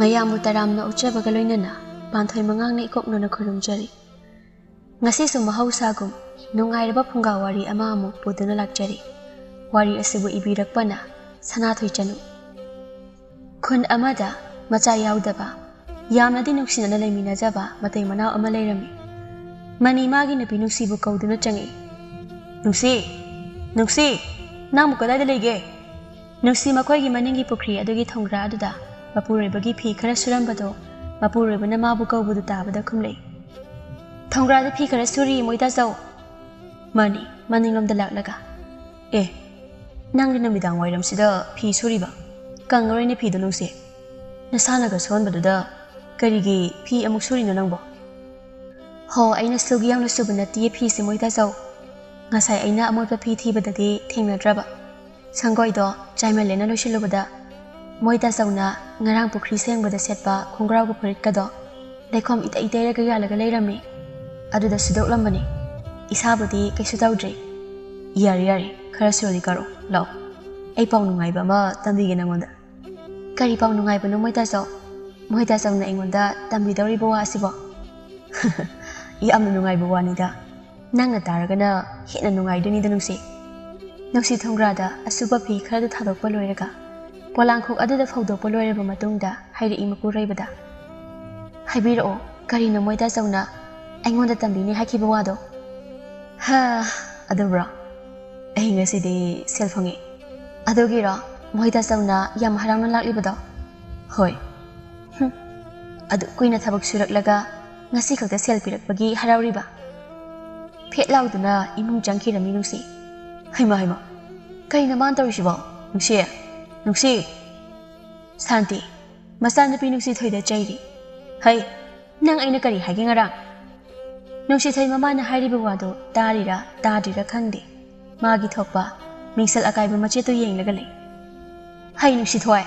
Mayamu taramna uchaba galoinana panthoi mangang na ikokno na khurumjari ngasi su mahausagum nungairaba phunga wari ama amu puduna lakjari wari asibu ibirakpana sanathoi chanu khun amada macha yaudaba yamnadi nuksina laimina jaba matai manau ama leirami mani magi nabi nuksibu kauduna changi nuksi namu kadai lege nuksi makhoi gi maningi pukri adugi thongra aduda mapuribagi phi khara surambado mapuribana mabu kaubudu tabada khumlei thongra da phi khara suri moida jau mani maninglamda laklaga nangri namidang wairam sida phi suriba kangroi ne phi do nungse nasana ga sonbadu da karigi phi amuk suri no nangbo ho aina sugi yang subana ti phi se moida jau ngasai aina amot phi thibada de thengnadraba sangoi do chaima lena losilobada moida zauna ngarang pukri sengbada setpa khongrau gu phurit kado lekhom ita ra ga yalaga leirami aduda sudoklamani isabudi kaisu tawdre yari khara suri karo law ai pau nungai ba ma tambi ge nangonda kari pau nungai ba no moida zauna ingonda tambi dawri bo asibo yamna nungai bo wani da nangna taragana hena nungai duni da nusi thongra da asuba phi khara da thadokpa loiraga Polangkhok aduda fawdokpa loiraba matungda hairi imaku raibada haibiro karina moida zauna aingonda tambini hakiba wado ha adubra ai ngasidi sel phangi adugira moida zauna yam harangna laklibado hoi adu kuina thabak suraklaga ngasi khakta sel pirakpagi harauriba phetlauduna imung jangkhirami nusi haima karina man tawisibo nuksi Santi masana pi nuksi thoida chairi hai nang aina kari hagi ngara nuksi thai mama na hairiba wado tadira khangde magi thokpa mingsal akaiba mache to yenglaga lei hai nuksi thoi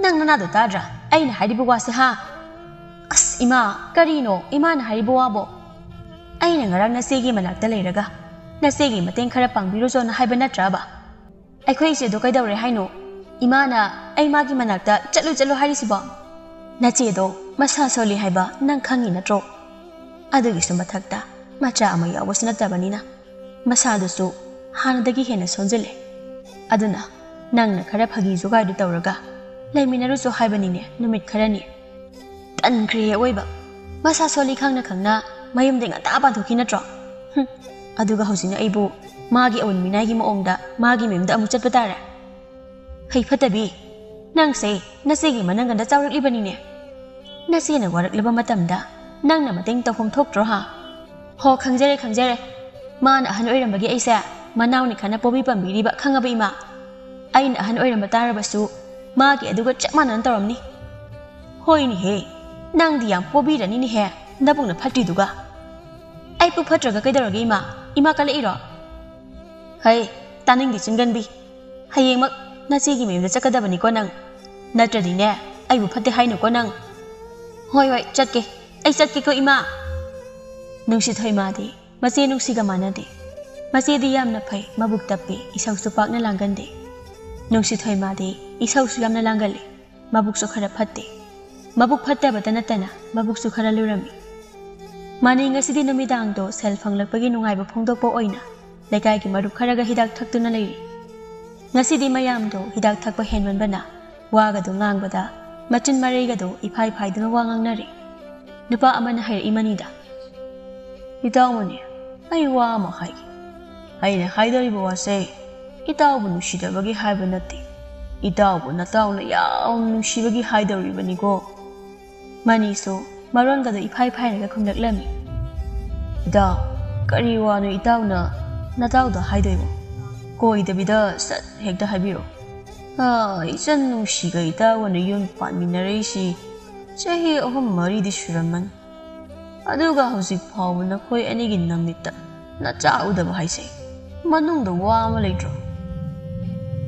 nang nana do tadra aina hairiba wase ha as ima karino ima na hairiba wabo aina ngarang na segi manakta leiraga na segi mateng khara pangbiro zo na haiba natraba aikhoi se do kaidawre haino Imana ai magi manakta chalo harisibo nache do masa soli haiba nang khangi natro adugi sumathakta macha ama yawasna tabanina masa dusu hanadagi hena sonjele aduna nangna khara phagi jogai du tawraga laiminaru so haibanine numit kharani tankre oiba masa soli khangna mayum denga ta ba thoki natro aduga hosina aibu magi awun minai gi maongda magi memda amu chatpa tare Hai fatabi nang se nasigi mananganda chawrak libani ne nasi na warak liba matamda nang na mating tawhom thoktro ha ho khangjare man ahan oirambagi aisa manaw ni khana pobi pambiriba khangabi ma aina ahan oiramba tarabasu magi aduga chapmanan tawramni hoi ni he nang di yang pobi rani ni he nabungna phatti duga ai pu phatraga kaidaragi ima kala iro hai taningi chinganbi hayengmak Nasi gi memda chakadabani ko nang natradi ne ai bu phatte haino ko nang hoi chatke ai chatke ko ima nungsi thoi ma di mase nungsi ga manade mase di yamna phai mabuk tappi isau su pakna langande nungsi thoi ma di isau su yamna langale mabuk su khara phatte mabuk phatte batana tana mabuk su khara lurami mani ngasi di namidang do sel phanglakpagi nungai ba phongdokpo oina lekai gi marup khara ga hidak thaktuna leiri Ngasidi mayam do hidak thakpa henman bana waga do ngangbada machin marega do iphai duna wangang nari nupa amana hair imanida itawmani ai wa ma hai aina haidari bo wase itawbu nushida bagi haiba natti itawbu natawna yaam nushibagi haidari bani go mani so maron ga do iphai naga khumlaklami ida kari wa no itawna nataw do haidaibo Koi dabida sat hekta habiro isan nungsiga itawana yun panminaraysi chahi ahum mari di suraman aduga hosik phawna khoi anigi namita na chaudaba haise manungda wa ma leitro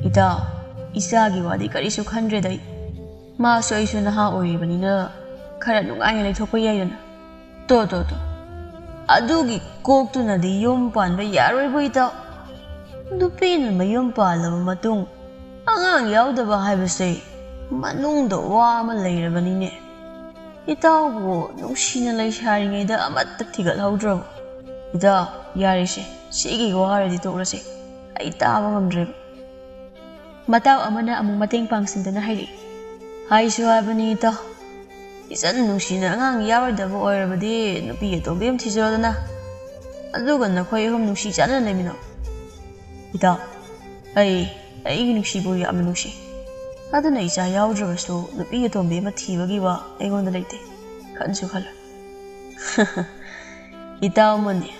ita isagi wadi karisu khandre dai ma so isu na ha oibanina khara nungai leithokpa yaidana to adugi koktuna di yum panba yaroi boita Dupin mayum palaba matung angang yaudaba haibase manungda wa ama leirabanine. Itaw nungsina laisaringayda amatta thigathaudrabo. Itaw yarise sige waradi tokrase. Ai taba ngamdreba. Mataw amana among mateng pangsindana hairi. Haisu habani itaw. Isan nungsina ngang yawadaba oirabadi nupi atombi am thijarodana. Aduga nakhoi hom nungsi chana lemino. Itaw ai nungsibu yamna nungsi. Aduna icha yaudраbasu nupi atombi ama thibagi wa aigonda leite. Khansu khala. Itaw mani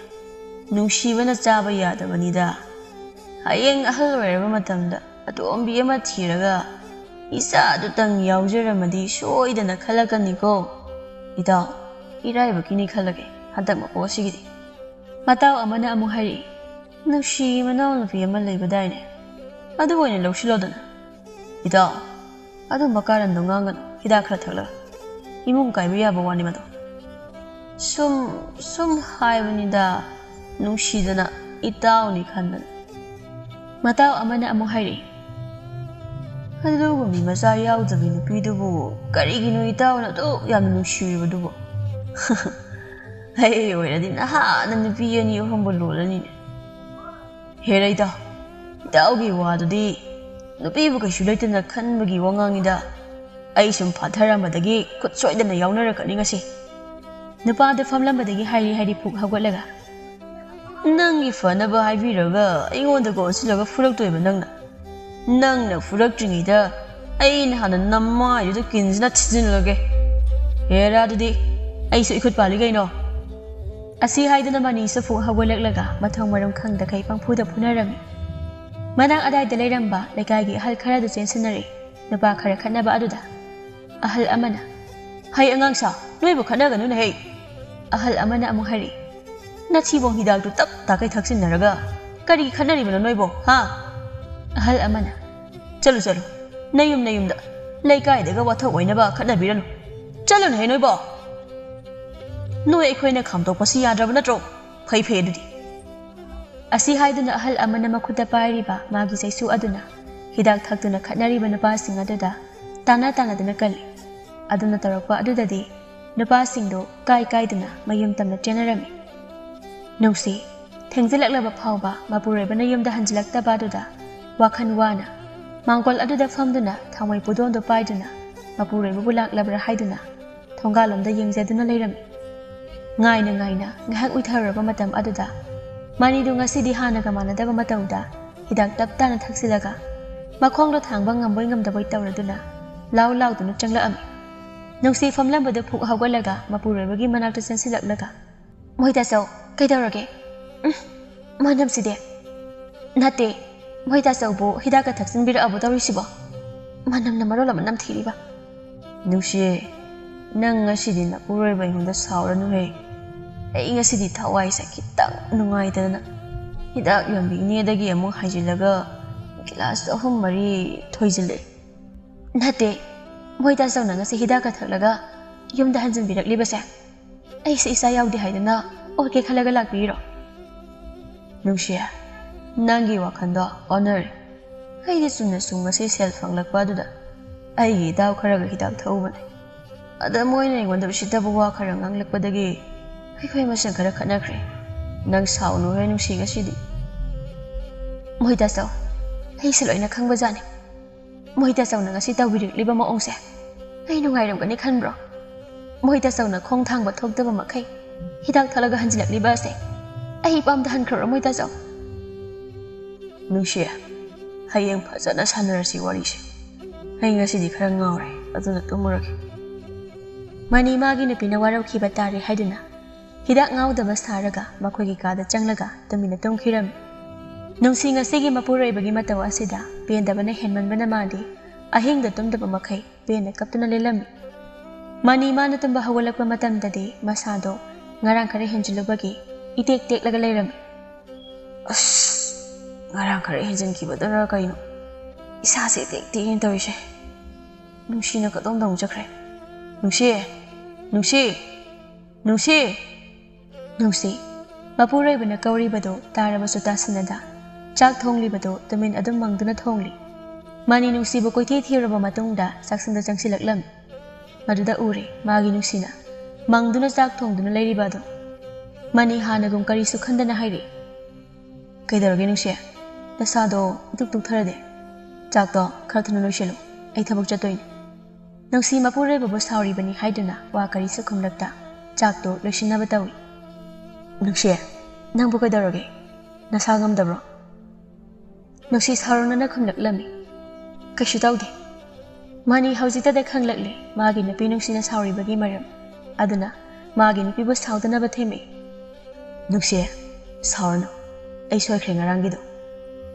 nungsibana chaba yadabanida. Hayeng ahal oiraba matamda atombi ama thiraga isa adutang yaujaramadi soidana khalakani ko. Itaw iraibakini khalage hadak maposigidi. Mataw amana amung hari nungsi manaw nupi ama leibadaine. Adu oina lawsilodana. Itaw adu makaran dongangan hidak khara thakla. Imung kaiba yaba wani mado. Sum haibanida nungsidana itaw ni khandana. Mataw amana amung hari Adugu mi masa yaudzabi nupidubu karigino itaw na to yamna nungsiribadubu. Hey, oiradi nahana nupi ani ohombo lolanine. Hera itaw itawgi wadudi nupibu kaisu leitana khanbagi wangangida ai sum phatharambadagi khut soidana yaunarakaning ngasi. Nupada famlambadagi hairi phuk hawgalaga nangi fanaba haibiraga aingonda gonsilaga furaktoiba nangna furaktringida aina hana nammaiyuda kinsina thijinlage. Hera adudi aisu ikhut paligaino. Asi haidana mani sa phuk hawgalaglaga mathong maram khangda kai pangphuda phunarami. Manang adai daleramba lekagi ahal khara da chensinari nupa khara khanaba aduda ahal amana hai angangsa noibu khanaganu na hei. Ahal amana amung hari nachibong hidak tu tap takai thaksinaraga kari khanaribana noibo ha. Ahal amana chalu nayumda laikai daga wathok oinaba khanabiranu chalu na hei noibo. Noi aikhoina khamtokpasi yadraba natro phai adudi. Asi haiduna ahal amana makhuda pairiba magi saisu aduna hidak thakduna khatnariba nupasing aduda tana duna kali. Aduna tarakpa adudadi nupasingdo kaiduna mayum tamna chenarami. Nungsi thengzilaklaba phawba mapurebana yumda hanjilaktaba aduda wakhan wana mangkol aduda famduna thamai pudondo paiduna mapureba bulaklabra haiduna thongalomda yengjeduna leirami. Ngaina ngahak uitharaba matam aduda manidu ngasidi hanaga manadaba matawda hidak taptana thaksilaga makhongda thangba ngamboi ngamdaboi tawraduna lauduna changlaami. Nungsi famlambada phuk hawgalaga mapurebagi manakta sensilaklaga moita saw kaidawrage manamside nate moita sawbu hidaka thaksinbira abu tawrisibo manamna marola manam thiriba. Nungsi nang ngasidi napureba ingunda sawranu he. Ai ngasidi thawai sa kitang nungaitana hidak yambingnedagi amung haijilaga glass ahum mari thoijile. Nate moita sawna ngasi hidaka thaklaga yumda hanjinbiraklibase ai se isa yaudi haidana orke khalaga lakbiro. Nungsi nangi wakhanda honor ai de sunna sunga se sel fanglakpa duda ai daw kharaga hidak thawbane. Ada moina ingwanda bisitabu wa kharang anglakpadagi ai masang khara khanakre nang saunu he nungsi ngasidi. Moita saw ai seloina khangba jani moita sawna ngasi tawbirikliba maongse ai nungairamgani khanbro. Moita sawna khong thangba thokdaba makhai hidak thalaga hanjilakliba ase ai pamda hankhro moita saw. Nungsi hayeng phajana sanarasi warise ai ngasidi khara ngawre aduna tumurake. Mani magi nupina waraukiba tare haiduna hidak ngawdaba saraga makhoigi kada changlaga tumina tumkhiram. Nungsi ngasigi mapureibagi mataw asida pendabana henmanbana mali ahingda tumdaba makhai pena kaptuna lelami. Mani mana tumba hawalakpa matamdadi masado ngarang khare henjilubagi itek teklaga leirami. Ngarang khare henjinkibadara kaino isase tektekin tawise. Nungsina kadongdong chakre. Nungsi mapureibana kauribado tarabasuta sanada chak thonglibado tumin adum mangduna thongli. Mani nungsibu koithi thiraba matungda saksangda changsilaklam. Maduda uri magi nungsina mangduna chak thongduna leiribado. Mani hanagum karisu khandana hairi. Kaidarage nungsi nasado tuk tharade. Chakto kharthuna loiselu. Ai thabak chatoin. Nungsi mapure babu sauri bani haiduna wa karisu khumlakta. Chakto loisinaba tawi. Nungsi nangbu kaidarage nasagam dabro. Nungsi sarunana khumlaklami. Kashu tawde. Mani haujita de khanglakle magi napi nungsina sauri bagi maram. Aduna magi napi bu saudana ba theme. Nungsi saurno ai soikhre ngarangido.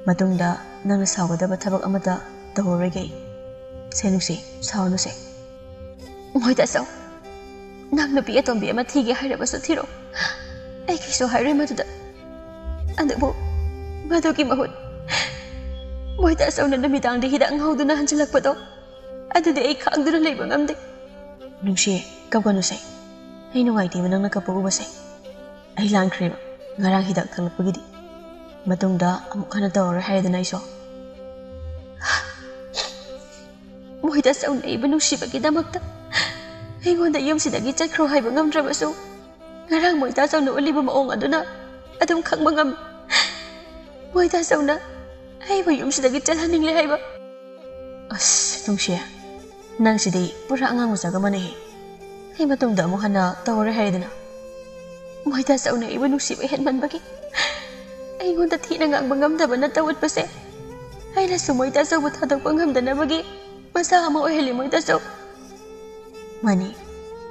Matungda nangna saugada ba thabak amata tawrege. Se nungsi saurno se. Moita saw. Nang napi atombi ama thige hairaba so thiro. Ai kiso haire matuda. Andabu madoki mahut. Moita saw na namitang di hidang hauduna hansilakpado. Adudi ay kaagduna laibang amde. Nungsi kapkano say. Ay nungaiti mo nang nakapuuba say. Ay langkreba ngarang hidak talakpagidi. Matungda amukha na tawara haidana iso. Moita saw na iba nungsi bagidamakta. Ay ngonda iyam sidagi chakro haibang amdrabaso. Ngarang moita saw na uliba maong aduna. Adum kang mangam. Moita saw na ay ba iyam sidagi chalhaning lehaiba. As nungsi nang sidi pura angang usaga manahe. Ay matungda mo hana tawara haidana. Moita saw na iba nungsi ba henman bagi. Ay ngonda tina nga ang mangamda na tawad pa se. Ay laso moita saw butadang pangamda na bagi. Masa mo oheli moita saw. Mani,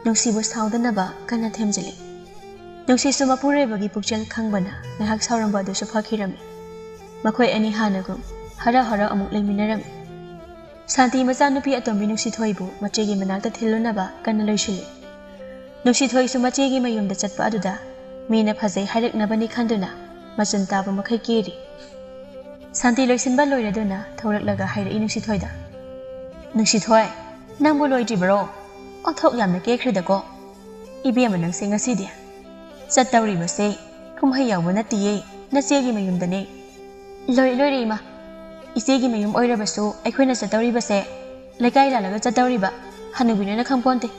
nungsi bo sauda na ba kana themjali. Nungsi sumapure bagi pukchal khangbana ngahak sauramba do sa phakirami. Makoy ani hanagum hara amuk laiminarami. Santi macha nupi atombi nungsi thoibu machegi manakta thilunaba kana loisili. Nungsi thoi su machegi mayumda chatpa aduda mina phajai hairaknabani khanduna machan taba makhai keri. Santi loisinba loiraduna thawraklaga haira nungsi thoida. Nungsi thoi nangbu loidribro othok yamna kekhridako. Ibema nangse ngasidi. Chattawribase kumhai yawba natiye nachegi mayumdane. Lori ma. Isegi mayum oirabasu aikhoina chattawribase laikai lalaga chattawriba hanubina khangponte.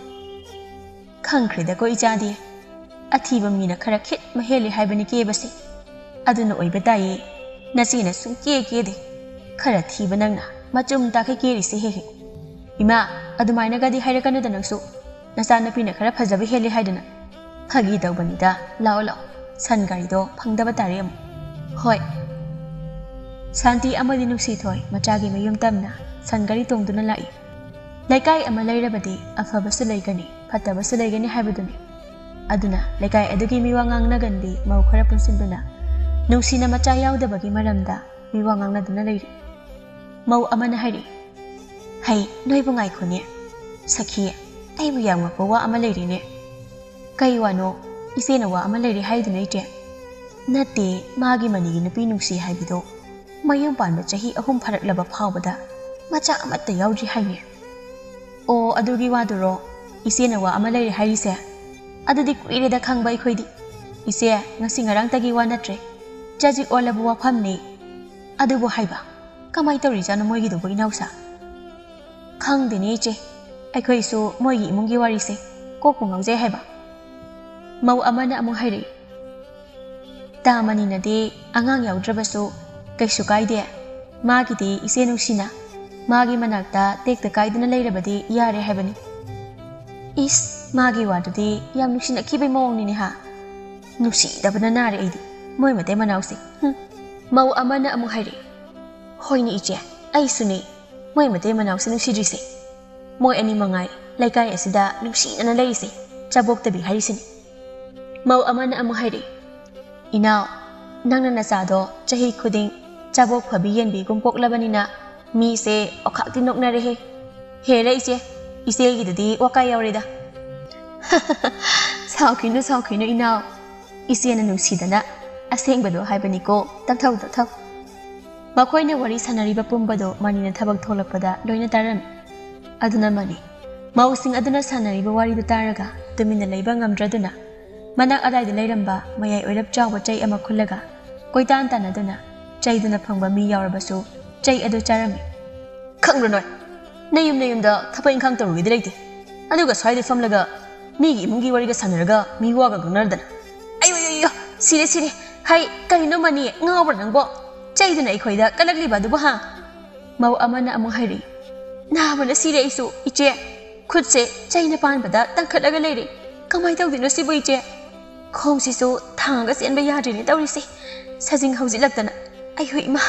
Khangkhrida ko ichadi. Athiba mina khara khit maheli haibani kebase. Aduna oiba taye nachina sungke kede. Khara thiba nangna machum takai kerisi hehe. Ima adumaina gadi hairakanu da nangsu. Nasana pina khara phajabi heli haidana. Phagi tawbanida lao san garido phangdaba tare am. Hoi. Santi amadi nungsi thoi machagi mayum tamna san gari tongduna lai. Laikai ama lairabadi afabasu laigani phatabasu laigani haibaduni. Aduna laikai adugi miwa ngangnagandi mau khara punsinduna. Nungsina macha yaudabagi maramda miwa ngangnaduna lairi. Mau amana hairi. Hai noibu ngaikhone. Sakhi aibu yangwa pawa ama lairi ne. Kai wano isena wa ama lairi haiduna ite. Nate magi manigi nupi nungsi haibido. Mayum panba chahi ahum pharaklaba phawbada macha amatta yaudri haine. O adugi waduro isena wa ama lairi hairise. Adudi kuireda khangba ikhoidi. Ise ngasi ngarang tagi wa natre. Jaji olabu wa phamni. Adubu haiba. Kamai tawri jana moigi do boi nausa. Khangdeni che. Aikhoi su moigi imungi warise. Kokku ngauze haiba. Mau amana amu hairi. Tamani nade angang yaudrabasu kaisu kaide. Magi de ise nungsina. Magi manakta tekta kaiduna leirabadi yare haibani. Is magi wadudi yam nuksina kibai mawangni ne ha. Nuksi dabana nare aidi. Moi mate manausi. Mau amana amu hairi. Hoini iche. Ai suni. Moi mate manausi nuksidrise. Moi ani mangai. Laikai asida nuksina na leise. Chabok tabi harisini. Mau amana amu hairi. Inao. Nangna nasado chahi khuding chabok phabi yenbi gumpok labanina mi se okhakti nokna rehe. He reise. Ise gidadi wakai yaurida. Saukinu inao. Ise na nungsidana. Asengbado haibani ko tathau. Makoina wari sanariba pumbado manina thabak tholakpada loina taram. Aduna mani. Mausing aduna sanariba wari du taraga tumina leiba ngamdraduna. Manak arai da leiramba mayai oirap chawba chai ama khullaga. Koitan tanaduna chaiduna phangba mi yaurabasu chai adu charami. ꯈꯪꯕ꯭ꯔ ꯅꯌꯨꯝꯗ ꯊꯕꯛ ꯏꯪꯈꯥꯡ ꯇꯧꯔꯨꯒꯦꯗꯤ ꯂꯩꯇꯦ ꯑꯗꯨꯒ ꯁ꯭ꯋꯥꯏꯗ ꯐꯝꯂꯒ ꯃꯤꯒꯤ ꯏꯃꯨꯡꯒꯤ ꯋꯥꯔꯤꯒ ꯁꯥꯟꯅꯔꯒ ꯃꯤ ꯋꯥꯒ ꯉꯥꯡꯅꯔꯗꯅ ꯑꯌꯣ ꯁꯤꯔꯦ ꯍꯩ ꯀꯔꯤꯅꯣ ꯃꯅꯤ ꯉꯥꯎꯕ꯭ꯔ ꯅꯪꯕꯣ ꯆꯩꯗꯨꯅ ꯑꯩꯈꯣꯏꯗ ꯀꯜꯂꯛꯂꯤꯕ ꯑꯗꯨꯕꯨ ꯍꯥ ꯃꯧ ꯑꯃꯅ ꯑꯃꯨꯛ ꯍꯥꯏꯔꯤ ꯅꯥꯕꯅ ꯁꯤꯔꯦ ꯑꯩꯁꯨ ꯏꯆꯦ ꯈꯨꯠꯁꯦ ꯆꯩꯅ ꯄꯥꯟꯕꯗ ꯇꯪꯈꯠꯂꯒ ꯂꯩꯔꯦ ꯀꯃꯥꯏ ꯇꯧꯗꯣꯏꯅꯣ ꯁꯤꯕꯨ ꯏꯆꯦ ꯈꯣꯡꯁꯤꯁꯨ ꯊꯥꯡꯉꯒ ꯆꯦꯟꯕ ꯌꯥꯗ꯭ꯔꯤꯅꯦ ꯇꯧꯔꯤꯁꯦ ꯁꯖꯤꯡ ꯍꯧꯖꯤꯜꯂꯛꯇꯅ ꯑꯩꯍꯣꯏ ꯏꯃꯥ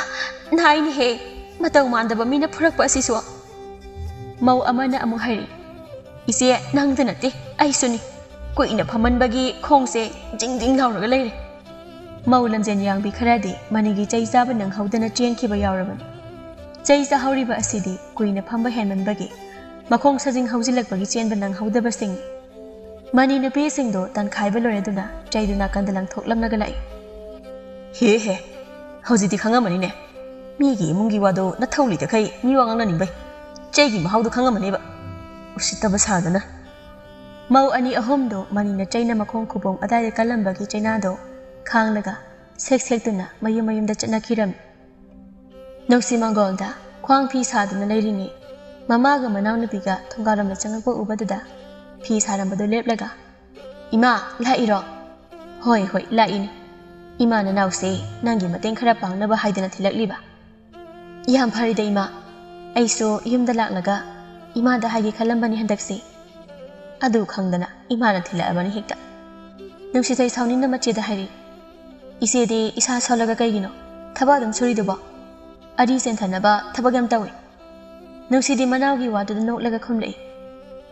ꯅꯥꯏꯅꯦꯍꯦ ꯃꯇꯧ ꯃꯥꯟꯗꯕ ꯃꯤꯅ ꯐꯨꯔꯛꯄ ꯑꯁꯤꯁꯨ ꯃꯧ ꯑꯃꯅ ꯑꯃꯨꯛ ꯍꯥꯏꯔꯤ ꯏꯆꯦ ꯅꯪꯗ ꯅꯠꯇꯦ ꯑꯩꯁꯨꯅꯤ ꯀꯨꯏꯅ ꯐꯝꯃꯟꯕꯒꯤ ꯈꯣꯡꯁꯦ ꯖꯤꯡ ꯂꯥꯎꯔꯒ ꯂꯩꯔꯦ ꯃꯧ ꯂꯝꯖꯦꯟ ꯌꯥꯡꯕꯤ ꯈꯔꯗꯤ ꯃꯅꯤꯒꯤ ꯆꯩ ꯆꯥꯕ ꯅꯪꯍꯧꯗꯅ ꯆꯦꯟꯈꯤꯕ ꯌꯥꯎꯔꯕꯅꯤ ꯆꯩ ꯆꯥꯍꯧꯔꯤꯕ ꯑꯁꯤꯗꯤ ꯀꯨꯏꯅ ꯐꯝꯕ ꯍꯦꯟꯃꯟꯕꯒꯤ ꯃꯈꯣꯡ ꯁꯖꯤꯡ ꯍꯧꯖꯤꯜꯂꯛꯄꯒꯤ ꯆꯦꯟꯕ ꯅꯪꯍꯧꯗꯕꯁꯤꯡꯅꯤ ꯃꯅꯤ ꯅꯨꯄꯤꯁꯤꯡꯗꯣ ꯇꯟꯈꯥꯏꯕ ꯂꯣꯏꯔꯗꯨꯅ ꯆꯩꯗꯨ ꯅꯥꯀꯟꯗ ꯂꯪꯊꯣꯛꯂꯝꯂꯒ ꯂꯥꯛꯏ ꯍꯦ ꯍꯧꯖꯤꯛꯇꯤ ꯈꯪꯉꯝꯃꯅꯤꯅꯦ ꯃꯤꯒꯤ ꯏꯃꯨꯡꯒꯤ ꯋꯥꯗꯣ ꯅꯊꯧ ꯂꯩꯇꯈꯩ ꯃꯤ ꯋꯥ ꯉꯥꯡꯅꯅꯤꯡꯕꯩ ꯆꯩꯒꯤ ꯃꯍꯥꯎꯗꯣ ꯈꯪꯉꯝꯃꯅꯦꯕ ꯎꯁꯤꯠꯇꯕ ꯁꯥꯗꯅ ꯃꯧ ꯑꯅꯤ ꯑꯍꯨꯝꯗꯣ ꯃꯅꯤꯅ ꯆꯩꯅ ꯃꯈꯣꯡ ꯈꯨꯕꯣꯡ ꯑꯗꯥꯏꯗ ꯀꯜꯂꯝꯕꯒꯤ ꯆꯩꯅꯥꯗꯣ ꯈꯥꯡꯂꯒ ꯁꯦꯛꯇꯨꯅ ꯃꯌꯨꯝꯗ ꯆꯠꯅꯈꯤꯔꯝꯃꯤ ꯅꯨꯡꯁꯤ ꯃꯪꯒꯣꯜꯗ ꯈ꯭ꯋꯥꯡ ꯐꯤ ꯁꯥꯗꯨꯅ ꯂꯩꯔꯤꯉꯩ ꯃꯃꯥꯒ ꯃꯅꯥꯎꯅꯨꯄꯤꯒ ꯊꯣꯡꯒꯥꯔꯣꯝꯗ ꯆꯪꯉꯛꯄ ꯎꯕꯗꯨꯗ ꯐꯤ ꯁꯥꯔꯝꯕꯗꯣ ꯂꯦꯞꯂꯒ ꯏꯃꯥ ꯂꯥꯛꯏꯔꯣ ꯍꯣꯏ ꯂꯥꯛꯏꯅꯤ ꯏꯃꯥ ꯅꯅꯥꯎꯁꯦ ꯅꯪꯒꯤ ꯃꯇꯦꯡ ꯈꯔ ꯄꯥꯡꯅꯕ ꯍꯥꯏꯗꯅ ꯊꯤꯜꯂꯛꯂꯤꯕ ꯌꯥꯝ ꯐꯔꯤꯗ ꯏꯃꯥ ꯑꯩꯁꯨ ꯌꯨꯝꯗ ꯂꯥꯛꯂꯒ 이마다 하게 칼람바니 한닥시 아두 강다나 이마나 틸라바니 헥다 능시서이 사우닌나 마치다 하리 이세디 이사 설라가 가이기노 타바듬 소리도바 아리 센타나바 타바감 따위 능시디 마나우기 와두도 녹라가 컴레이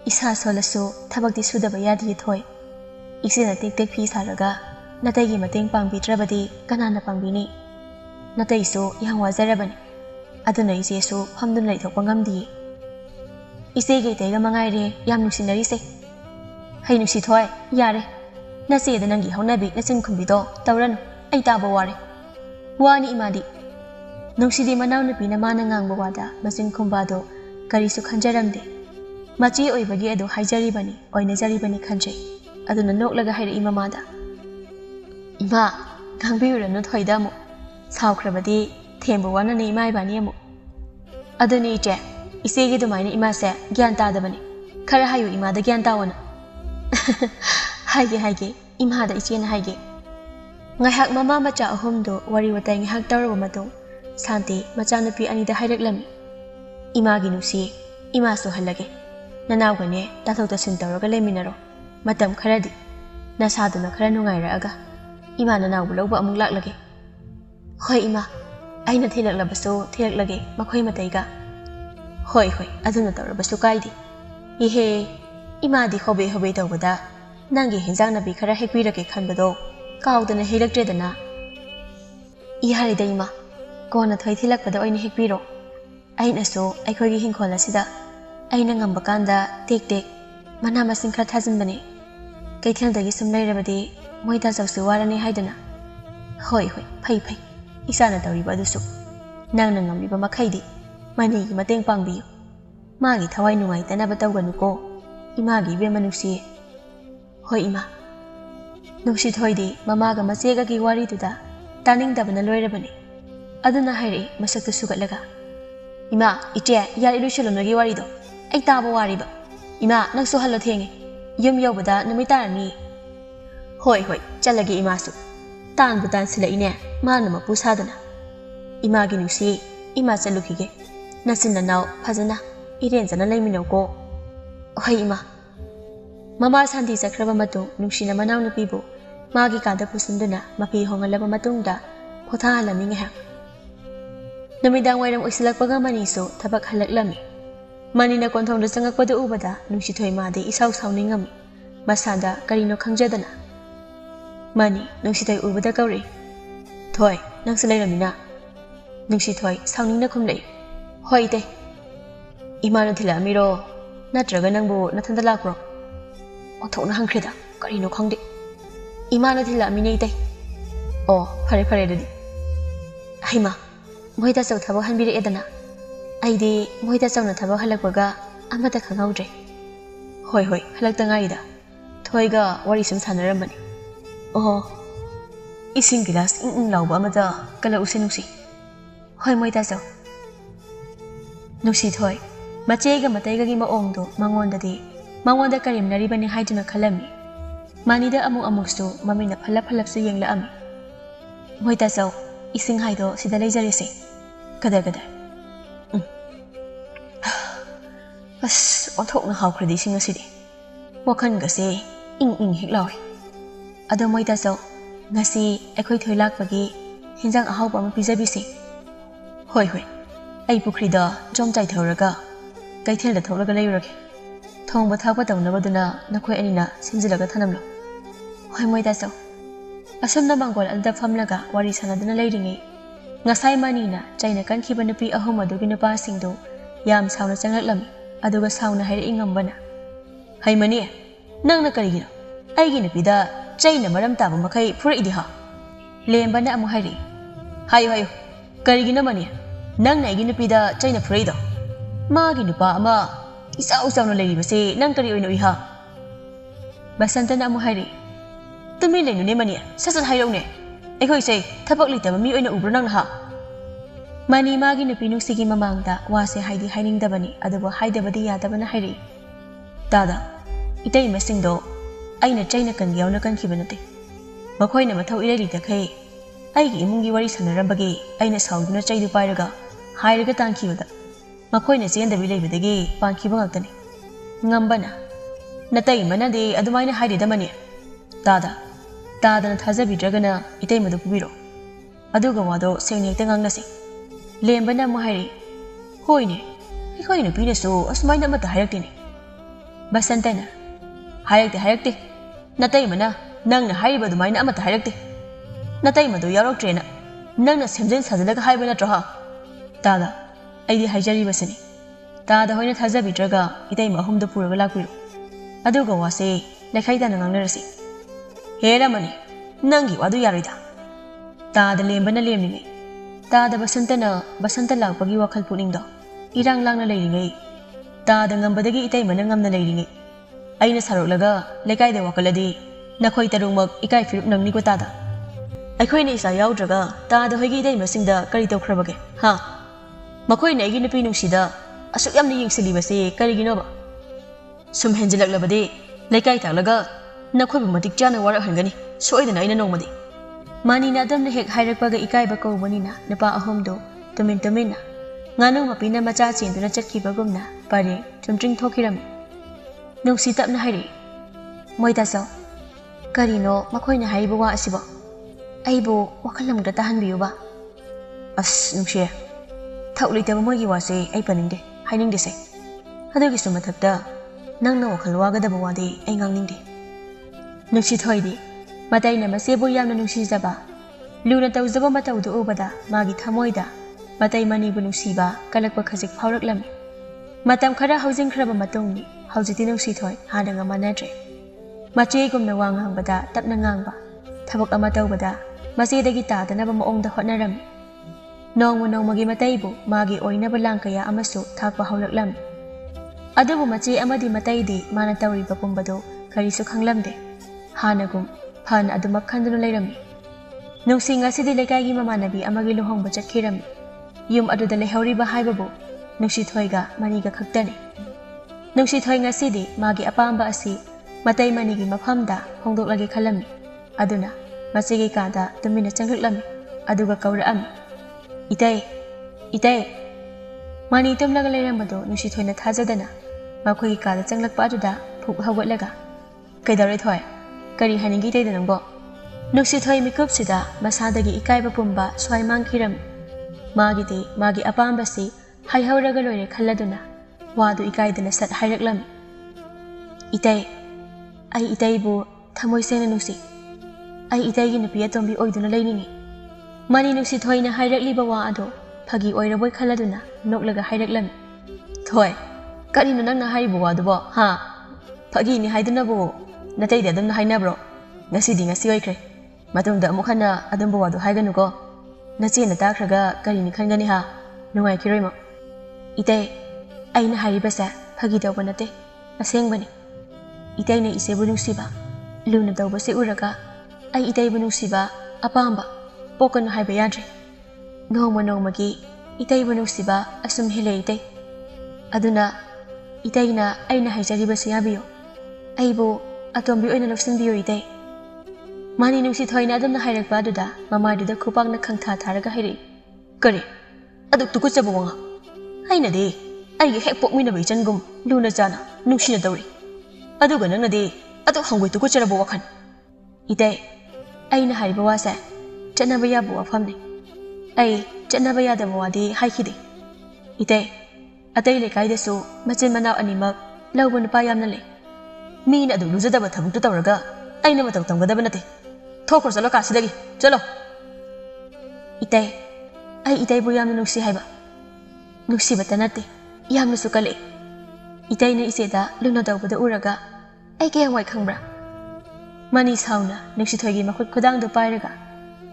이사 설라소 타박디 수다바 야디 토이 이세나 틱틱 피 사라가 나타이기 마땡 빵비트라바디 가나나 빵비니 나타이소 양와자라바니 아드나 이세소 함든 라이톡 빵감디 이세게 대가 망아이레 얌누시나리세 하이 누시 토이 야레 나세다 난기 하우나비 나친 컴비도 따우라노 아이 따바 와레 와니 이마디 농시디 마나우누피나 마나 ngang 와다 마신 컴바도 가리수 칸자람데 마치 오이바기 에도 하이자리바니 오이나자리바니 칸제 아두나 녹라가 하이레 이마마다 이마 강비우라노 토이다모 사우크라바디 템보와나네 이마이바니야모 아두니 이제 이세게 도마이나 이마세 gian 따다바니 카라 하유 이마다 gian 따와나 하이게 이마다 이제나 하이게 ngaihak mama macha ahomdo wari watai ngihak tawraba matong santi macha nupi anida hairaklam imagi nusi ima so halage nanaw gane tathok tasin tawraga leminaro matam kharadi nasaduna khara nungairaaga ima nanaw bu lawba amuk laklage hoi ima aina thilaklabaso thilaklage makhoi mataiga hoi aduna tawrabaso kaidi ihe imadi hobe tawbada nangi hinjang nabi khara hekpirake khanbado काउदना हेलक्ट्रेदना इहारिदा इमा कोना थoi थिलकपदा ओइना हेकपिरो आइनासो आइखोगी हिंखोल असिदा आइना ngamba kanda tek mana masing khara thajinbani kaithaldagi sum leirabadi moida jawsu warani haidana hoi phai isana tawriba adusu nangna ngamliba makhaidi mani gi mateng pangbiyu magi thawai nungai tanaba tawganuko imagi bemanusi hoi ima नुक्सी थोइदी ममागा मचेगा की वारी तुदा तानिंग दबना लोइरबनी अदुना हाइरे मसक्तु सुगतलगा इमा इचे यारि लुइसलनगी वारीदो ऐ ताबो वारीबा इमा नंसु hello थेंगे यम यौबदा नुमि तारनी होय चलगे इमासु तानबु तानसिलइने मानु मपु सादना Imangi नुक्सी इमा चलुखिगे नसिन नाव फजना इरेंजना लेमिनोको होय इमा ममा शांति चक्रबा मतुंग नुक्सीना मनाव नुपीबु मागी कादा पुसुंदुना मफी होंगलबा मतुंगदा पोथा हलमी ngha नमिदांग वाइरम ओइसलकपगा मनीसो थबक हलकलमी मनीना कोंथोंदा चंगकपदा उबदा नुक्सी थोइ मादे इसाउ साउनिंगमी मसादा करिनो खंगजदना मनी नुक्सी थोइ उबदा कौरे थोइ नंगस लेरमिना नुक्सी थोइ साउनिंगना खुमलै होइ ते इमानो थिलामिरो नत्रगा नंगबो नथंदा लाक्रो ओथोना हंख्रेदा करिनो खंगदे इमाना थिलामिनै तै ओ फरे ददि हाइमा मोइदा चौ थबो हनबिरे एदना आइदि मोइदा चौना थबो हलकपगा अमता खंगौद्रे होय हलकता गाइदा थोइगा वारी सुम सानरमबनी ओ इसिंग गिलास लाउबा अमता कला उसे नुसी होय मोइदा चौ ꯅꯨꯡꯁꯤꯊꯣꯏ ꯃꯆꯦꯒ ꯃꯇꯩꯒꯒꯤ ꯃꯑꯣꯡꯗꯣ ꯃꯉꯣꯟꯗ ꯀꯔꯦꯝꯅꯔꯤꯕꯅꯤ ꯍꯥꯏꯗꯨꯅ ꯈꯜꯂꯝꯃꯤ ꯃꯥꯅꯤꯗ ꯑꯃꯨꯛꯁꯨ ꯃꯃꯤꯠꯅ ꯐꯜꯂꯞꯁꯨ ꯌꯦꯡꯂꯛꯑꯝꯃꯤ ꯃꯣꯏꯇꯥꯆꯧ इसिंग हाइदो सिदा लेजरेसे कदर अस ओंथोकना हाउख्रदि सिंग सिदि वखन गसे इंग हेक लावे अदो मोइताचौ ngasi अखोइ थोइ लाकपगी हिंजांग अहाउब अमा पिजबिसे होय अई पुख्रीदा जोम चाइथौरगा कैथेलदा थोलगा लेयुरगे थोंबा थाकपा तौनबदुना नखोइ अनिना सिंजिलगा थनमलो होय मोइताचौ असमना मंगोल अलदा फमलगा वारी सनादना लेरिङै ngasai manina chaina kankiba nupi ahum adugi nupa singdo yam sauna changlaklam aduga sauna hairi ingambana haimani nangna karigino aigi nupida chaina maram taba makai fura idiha lembana amu hairi hayo karigino mani nangna aigi nupida chaina fura ido magi nupa ama isau sauna leiri base nang kari oino iha basantana amu hairi tumi leinu ne mani sasat hairone अखोई से थबक लेतब मी ओइना उब्र नंग हा मानी मागी नुपी नुक्सिगी ममांगदा वासे हाइदी हाइनिंगदबनी adobo हाइदबदी यादबना हाइरि दादा इतै मसिंगदो अइना चैना कन यावना कनखिबा नते मखोइना मथौ इरेरि तखै अइगी इमुंगी वारी सनरबगी अइना साउदुना चैदु पाइरगा हाइरगा तांखिबदा मखोइना चेंदबि लेबदगी पांखिबा ngaktani ngambana नतै मनदे अदुमाइना हाइरिदमनी दादा तादना थाजबिद्रगना इतै मदु पुबिरो अदुगा वादो सेंनेक्ता ngangnasi लेम्बना मुहाइरि होइने इखोइ नुपिनसु असुमाइना मत हाइरक्तिनि बसंतना हाइरक्ते नतै मना नंगना हाइरिबा दुमाइना अमत हाइरक्ते नतै मदु यारक्ट्रेना नंगना सेमजन साजलगा हाइबा नट्रो हा तादा अइदि हाइजरिबसनि तादा होइना थाजबिद्रगा इतै महुमदो पुरगा लाक्पिरो अदुगा वासे लेखाइदाना ngangnarasi हेरा मनी नंगी वादु यारिदा ताद लेम्बना लेमनिङै ताद बसंत लाक्पगी वखल पुनिंगदो इरांग लांगना लेरिङै ताद ngambadagi इतै mana ngamna लेरिङै अइना सारोलगा लेकाइदा वखलदि नखोइ तरुमक इकाइ फिरुप नंगनिको तादा अखोइना इसा याउद्रगा ताद होइगी इतै मसिंगदा करि तौख्रबगे हा मखोइना अइगी नुपि नुंगसिदा असुक यामना येंगसिलिबसे करिगिनोबा सुम हेंजिलक्लबदि लेकाइ तालगा नखोइबु मतिक चाना वारहनगनि सोइदना अइना नोंगमदि मानिना अदमना हेक हाइरकपगा इकाइबा कौबनिना नुपा अहोमदो तुमिना nganu mapina macha chenduna chakibagumna pare chumtring thokiram nungsi tapna hairi moita saw karino makhoina haibu wa asibo aibu wakalamda tahanbiyuba as nungsi thauleitaba moigi wase ai paningde hainingde se adugi sumathakta nangna wakal wagadaba wade ai ngangningde nungsi thoidi mataina masebu yamna nungsi jaba luna tawjaba matawdu ubada magi thamoida matai manibu nungsiba kalakpa khajik phauraklam matam khara housing khraba matungni haujiti nungsi thoi hadanga manatre mache gumna wang hangbada tapna ngangba thabak ama tawbada masedagi tadanaba maongda hotnaram nongmagi mataibu magi oinaba langkaya amasu thakpa hauraklam adubu mache amadi mataidi mana tawriba pumbado karisu khanglamde hanagum phan adumak khanduna leirami nungsi ngasidi lekaigi mamanabi amagi lohongba chatkirami yum aduda lehoriba haibabu nungsi thoiga maniga khaktani nungsi thoi ngasidi magi apamba asi matai manigi mafamda hongdoklagi khalami aduna masigi kada tumina changlaklami aduga kauraami itai mani tumlaga leirambado nungsi thoina thajadana makhoigi kada changlakpa aduda phuk hawatlaga kaidare thoi kari haningi tei danangbo nungsi thoi mikup sida masadagi ikaiba pumba swai mangkiram magi apamba si haihawraga loire khalladuna wadu ikaidana sat hairaklam itai bu thamoi sena nungsi ai itai gi nupi atombi oiduna leiningi mani nungsi thoina hairakliba wa ado phagi oiraboi khalladuna noklaga hairaklam thoi karino nangna haibu wadubo ha phagi ni haiduna bu natai de adamna hainabro ngasi oikre matungda amukhana adumbo wadu haiganuko nache na takhraga karini khangani ha nungai kiroimo itai aina haribasa phagi tawba nate asengbani itai ne isebu nungsiba luna tawba se uraga ai itai bu nungsiba apamba pokan haiba yadre nongmagi itai bu nungsiba asum hele itai aduna itaina aina haijaribasu yabiyo aibu atombi oina lawsinbiyo itai mani nungsi thoina adamna hairakpa aduda mamaduda khupangna khangtha tharaga hairi kare adu tukuchabu wanga aina de aigi hek pokmina bai changum luna chana nungsina dawri aduga nangna de adu hangoi tukucharabu wakhan itai aina hariba wasa chanaba yabu afamni ai chanaba yadaba wadi haikide itai atai lekai desu machin manau animak lawba nupa yamna le mina adu lujadaba thabuk tu tawraga aina matau tamgadaba nate thokor chalo kasidagi chalo itai ai itai bu yamna nuksi haiba nuksi batanate yamna sukale itai na iseda luna dawbada uraga ai ke wai khangbra mani sauna nuksi thoigi makhut khudang do pairaga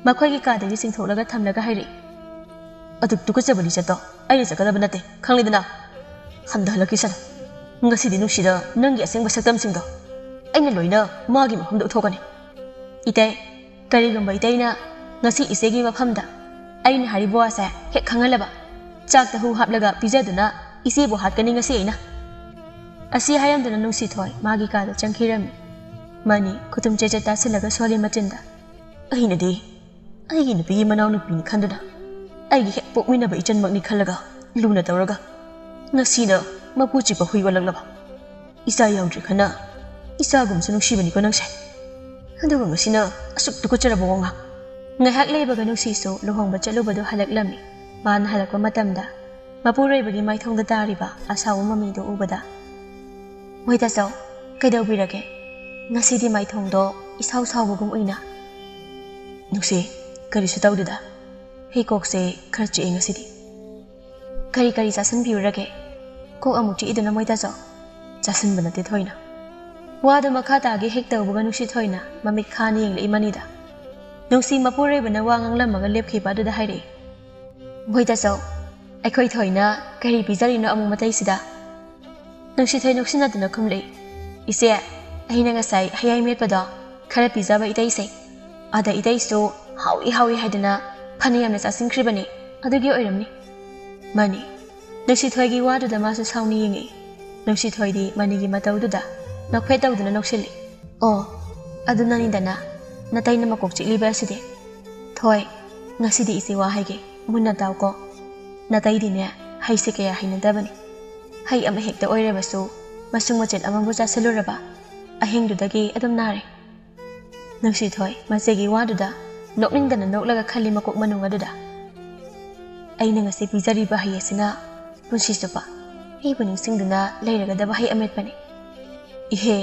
makhoi gi kadagi singtholaga thamlaga hairi aduk tukachabali chato aina chakadaba nate khanglidana handhalaki sana ngasidi nuksida nangi asengba saktam singdo aina loina magi mahumda uthokani itai karigamba itaina ngasi isegi mafamda aina haribo asa hek khangalaba chak tahu haplaga pijaduna isebo hatkani ngasi aina asi hayamdana nuksi thoi magi kada changkhiram mani kutum chechata silaga swali machinda aina de aigi nupi manau nupi ni khanduna aigi hek pokmina ba ichan makni khalaga luna tawraga ngasina mapuchi pa hui walaglaba isa yaudri khana isa gum sunu shibani ko nangse aduga ngasina asuk tukucharabu wanga ngahak leibaga nusi so lohongba chalubadu halaklami ban halakwa matamda mapuroibagi maithongda tariba asawu mamido ubada moida so kaidawbirage ngasidi maithongdo isau sawbugum uina nusi karisu tawdida heikokse kharchi ngasidi kari kari chasan biurage kok amuchi iduna moida so chasan banate thoina wada makha tage hekta ubuga nusi thoina mamit khani yeng le imanida nusi mapure bana wangang lamaga lepkhi padu da haire moida so aikhoi thoina kari bizari no amu matai sida nusi thoi nuksina duna khumle ise aina nga sai hayai met pada khara pizza ba itai sai ada itai so hawi haidana phaniyam na chasin khribani adugi oiramni mani nusi thoi gi wadu da masu sauni yingi nusi thoi di mani gi matau du da nakhe tawduna noksili o aduna ni dana natai na makok chili ba side thoi ngasidi isi wa haige munna taw ko natai di ne haise kaya haina dabani hai ama hekta oire basu masung machet amambu cha seluraba ahing du dagi adum nare nusi thoi masegi wadu da nokning dana noklaga khali makok manunga du da aina ngasi pizari ba hayesina punsi sopa hei buning singduna leiraga da ba hai amet pani ihe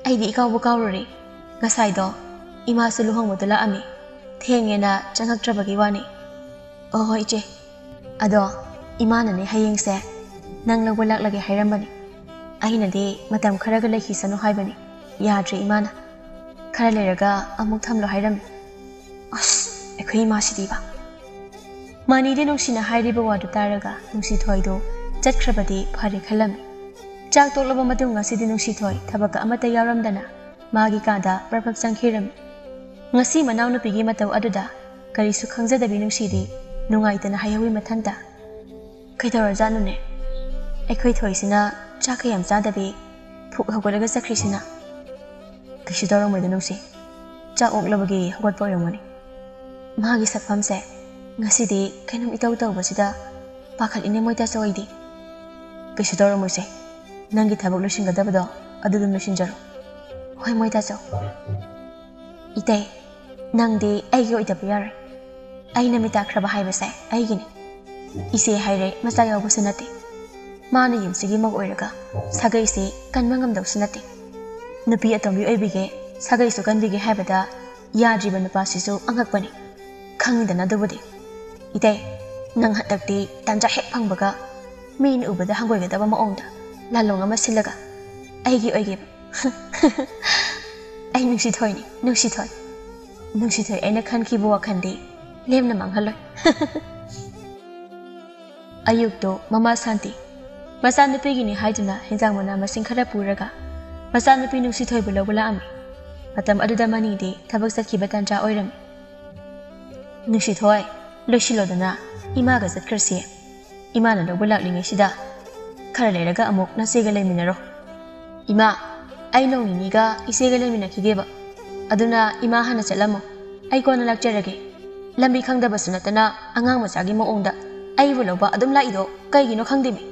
aidi ikaw bukaurori ngasai do ima su luhong modala ami thengena changaktrabagi wani oh ije ado imana ne hayeng se nang lawalak lagi hairambani aina de matam kharaga lekhi sanu haibani yadre imana khara leraga amuk thamlo hairam as ekhoi ma sidiba mani de noksina hairiba wadu taraga nusi thoido chatkrabadi phare khalam chak toklaba matung ngasidi nusi thoi thabaka amata yaramdana magi kada prabhak changkhiram ngasi manau nupigi matau aduda karisu khangjadabi nungsidi nungaitana hayawi mathanta kaidawra janune aikhoi thoisina chakhayam chadabi phuk hogolaga chakrisina kishi dawramoida nusi cha oklabagi hogot poyongani magi saphamse ngasidi kainam itaw tawbasida pakhal ine moita soidi kishi dawramoise nangi thabak losingadabado adudum losinjaro hoi moita so itai nangdi aigi oida biyare aina mita khraba haibase aigini ise haire masa yaw businati mana yimsigi mag oiraga sagai se kanmangam dawsinati nupi atombi oibige sagai su kanbige haibada yadriba nupa sisu angakpani khangidana dubudi itai nang hatakti tanja hek phangbaga min ubada hangoiga daba maongda lalong ama silaga aigi oige ai nusi thoi aina khanki buwa khandi lemna manghaloi ayuk to mama santi masa nupi gini haiduna hinjang mana masing khara puraga masa nupi nusi thoi bulo bula ami matam aduda mani de thabak sakhi batanja oiram nusi thoi loshilodana ima ga zatkrasi ima na lo bulak lingi sida खरा लेरगा अमुक नसेगा लेमिनरो इमा आई नौनिनीगा इसेगा लेमिनखिगेबा अदुना इमा हना चलमो आई कोना लाक्चरगे लंबी खंगदबसु नतना अंगांग मचागी मओंगदा आईबु लौबा अदुम लाइदो कईगिनो खंगदेमि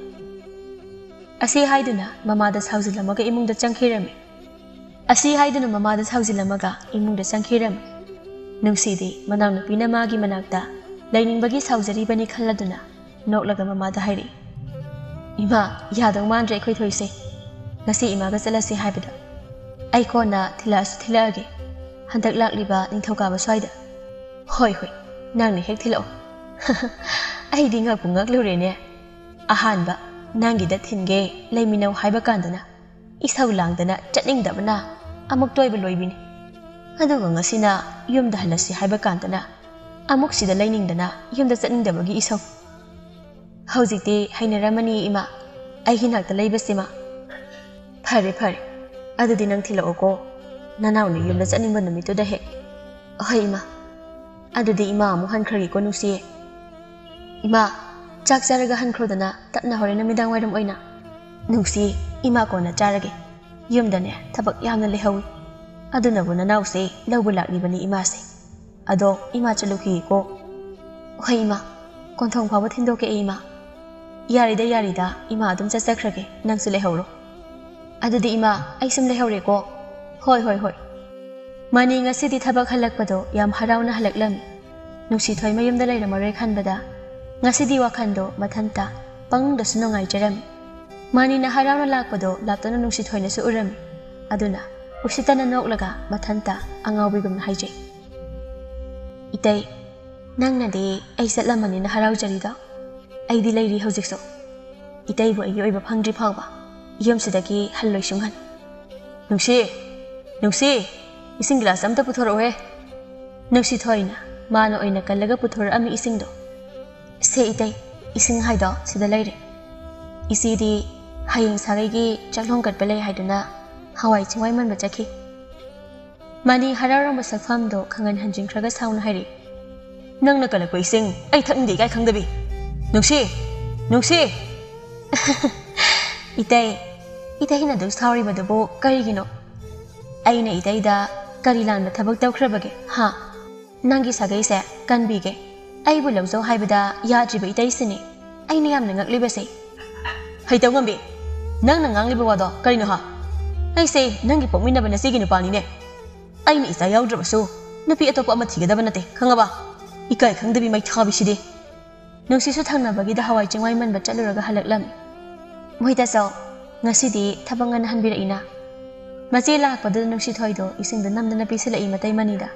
असे हाइदुना ममादा साउजिलमगा इमुंगदा चंखिरमि असे हाइदुना ममादा साउजिलमगा इमुंगदा चंखिरमि नुंसीदी मनाव नुपीना मागी मनाक्ता लाइनिंगबगी साउजरीबनी खल्लदुना नोकलगा ममादा हाइरि इमा यादौ Mandrem अखोय Thoise ngasi imaga chalasi haibada ai kona thilasu thilage handak lakliba ningthokaba swaida hoi hoi nang ni hek thilo ai dinga pungak lure ne ahanba nangi da thinge leiminau haiba kandana isau langdana chatning dabana amuk toiba loibini aduga ngasina yumda halasi haiba kandana amuk sida lainingdana yumda chatning dabagi isau haujikti hainaramani ima ai hinakta leibasima फरे फरे अदुदी नंग थिलओको ननाउनी युमदा चनिंग बनुमितु the हे अहै इमा अदुदी इमा अमु हनख्रगी को नुसिए इमा चाक चारगा हनख्रोदना तपना होरे नमिदांग वाइरम ओइना नुसी इमा कोना चारगे युमदने थबक यामना लेहौई अदुनबु ननाउसे लौबु लाक्लिबनी इमासे अदो इमा चलुखी को अहै इमा कोंथोंग फाबो थिंदोके इमा यारिदा इमा अदुम चचख्रगे नंगसु लेहौरो अदुदी इमा आइसम लेहौरेको होय होय होय मानी ngasi थबक हलकपदो याम हराउना हलकलम नुसी थोय मयुमदा लेरमरे खनबदा ngasi दी वाखनदो मथंता पंगदसु नंगाइजरम मानी ना हराउना लाकपदो लातना नुसी थोयनसु उरम अदुना उसितना नोकलगा मथंता अंगावबिगम हाइजे इतै नंगनदे ऐ सतलमनी ना हराउजरिदा ऐदि लेरि हौजिकसो इतैबो अयि ओइबा फंग्रि फावबा यमसिदगी हल्लोय सुंगन नुसी इसिंग ग्लास अमता पुथोरओहे नुसी थोइना मानो ओइना कल्लगा पुथोर अमि इसिंगदो से इतै इसिंग हाइदो सिदा लेरे इसीदी हायिंग सागैगी चाक्लोंग कटपले हाइदुना हवाई चिंवाई मनबा चखि मानी हरारंबा सकफामदो खंगन हंजिंख्रगा साउना हाइरि नंगना कलको इसिंग ऐ थकनिदे गाय खंगदबि नुसी इतै ना दुस थावरी बदबो करिगिनो आइना इतैदा करी लान थबक तौख्रबगे हा नंगी सागैसे कनबिगे आइबु लौजौ हाइबदा याद्रिबा इतैसिने आइना यामना ngakliबसे हैतौ ngambे नंगना ngangliबा वादो करिनो हा ऐसे नंगी पोकमिनबा नसिगी नुपानिने आइना इसा याउद्रबसु नुपि अतोपा अमा थिगदबा नते खंगबा इकाय खंगदबि मै थाबिसिदे नुसिसु थांनाबगी दा हवाई चिंवाई मनबा चलुरगा हलकलम मोहितासौ ngasi thabangan hanbiraina mache lakpada nusi thoido isingda namdana pisilai matai manida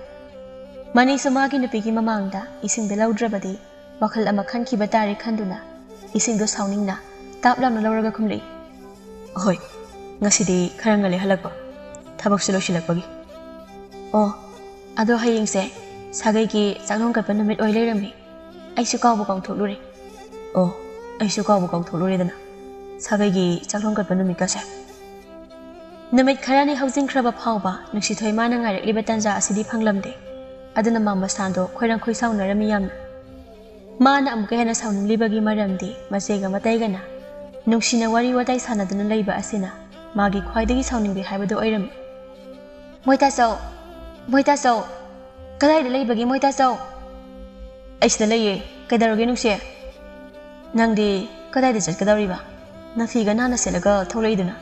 mani samagi nupigi mamangda isingda laudrabadi wakhal ama khanki batari khanduna isingdo sauningna taplamna lauraga khumlei hoi ngasi kharangale halakba thabak silo silakpagi oh ado hayingse sagai ki chaklong katpa numit oi leirami aisu kawbu kawtholure oh aisu kawbu kawtholure dana सागैगी चाक्लोंग कटपा नुमिकासे Namit खरानी हौजिंग ख्रबा फावबा नुसिथोय माना ngairikliba tanja asidi phanglamde aduna mamba sando khoirang khoi saunarami yamna mana amuka hena saunlibagi maramdi masega mataigana nungsina wari watai sanaduna leiba asina magi khwaidagi sauningbi haibado oiram moita sau kadai da leibagi moita sau aisda leye kaidaroge nungse nangdi kadai da chatkadariba nafiga nana selaga tholaiduna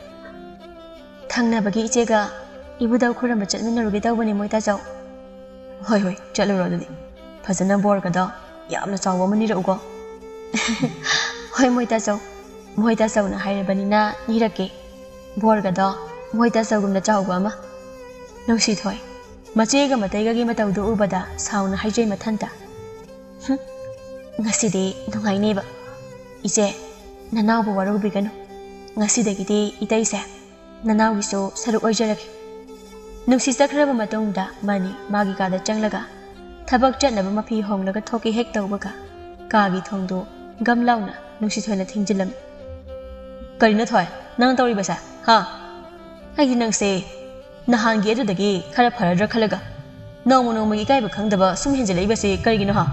thangna bagi ichega ibudaw khuramba chatminaruge tawbani moita jaw hoi hoi chaluro dudi phajana borga da yamna chawba mani raugo hoi moita jaw na hairabani na nirake borga da moita jaw gumna chawba ma nusi thoi machega mataiga gi matawdu ubada sauna haijai mathanta ngasidi nungaineba iche nanaw bu waru bigano ngasidagidi itaise nanaw giso saruk oijarake nusi sakraba matongda mani magi kada changlaga thabak chatnaba mafi honglaga thoki hek tawbaga kagi thongdo gamlauna nusi thoina thingjilam karina thoi nang tawri basa ha ai nang se nahan gi adudagi khara pharadra khalaga nongmo gi kaiba khangdaba sum henjelai base karigino ha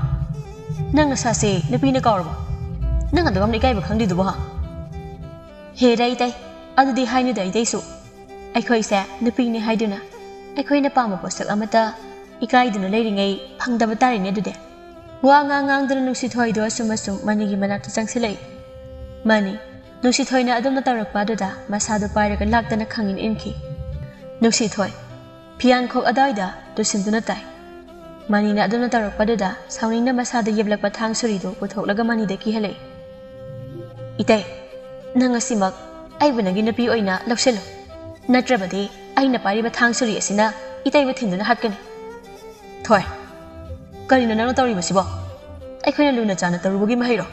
nang sa se nupi na kawrba nang adugam ni kaiba khangdi duba ha He dai dai, adu di hai ni dai dai su. Ai khoi sa nupi ni hai duna. Ai khoi na pa ma posak amata ikai duna leiring ai phangda ba tari ne dude. Wa ngang duna nusi thoi do sumasum mani gi manak ta changsilai. Mani nusi thoi na adum na tarak pa duda masa do pai ra lak dana khangin inki. Nusi thoi pian khok adai da tu sim duna tai. Mani na adum na tarak pa duda sauning na masa da yeblak pa thang suri do puthok laga mani de ki helai. Itai nang asimak ai bunagi na pi oina lakselo. Natrabadi ai na pari ba thang suri asina itai ba thinduna hatkani. Thoi karina nang tawri ba sibo. Ai khoina luna chana tarubugi mahiro.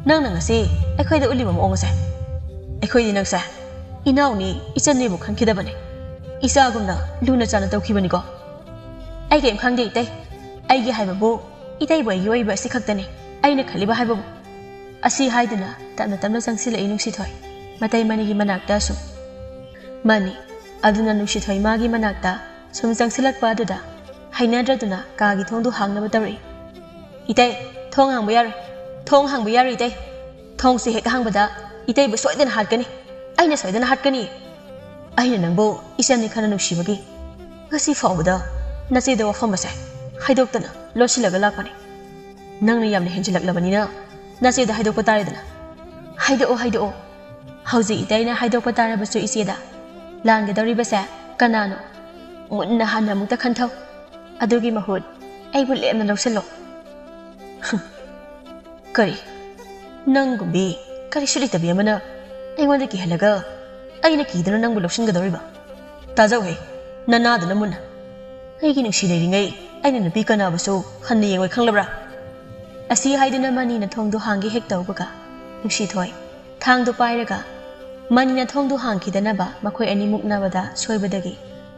Nang asi ai khoi da uli ba mo ngase. Ai khoi di nang sa inau ni ichan ni bu khankida bane. Isa gumna luna chana tawki bani ko. Ai game khang de itai. Ai gi hai ba bu itai ba yoi ba si khaktani. Ai na khali ba hai ba bu. Asi haiduna tamna tamna sangsila inung si thoi. Matay mani gi manakta sum. Mani aduna nung si thoi magi manakta sum sangsilak pa duda. Hainadra duna ka gi thongdu hangna ba tawri. Itai thong hang ba yar. Thong hang ba yar itai. Thong si hek hang ba da itai ba soidana hatkani. Ai na soidana hatkani. Ai na nang bo isan ni khana nung si bagi. Ngasi faw da na che da wafam ba sai. Haidok tana losilaga lakpani. Nang na yamna henjilak labani na. Nasi da haidok patare dana. Haido. Hauzi itai na haidok patare basu isi da. Lan ga dawri basa kanano. Munna hana mukta khanthau. Adugi mahud ai bu lemna lawselo. Kari. Nang gumbi kari shuri tabi amana. Ai wanda ki halaga. Ai na ki dana nang bu lawsin ga dawri ba. Tajaw he. Nana dana munna. Ai gi nang shi leiring ai. Ai na nabi kana basu khanni yengoi khanglabra. Asi haiduna mani na thongdu hangi hek tawbaga nusi thoi thangdu pairaga mani na thongdu hangki dana ba makhoi ani mukna bada soibadagi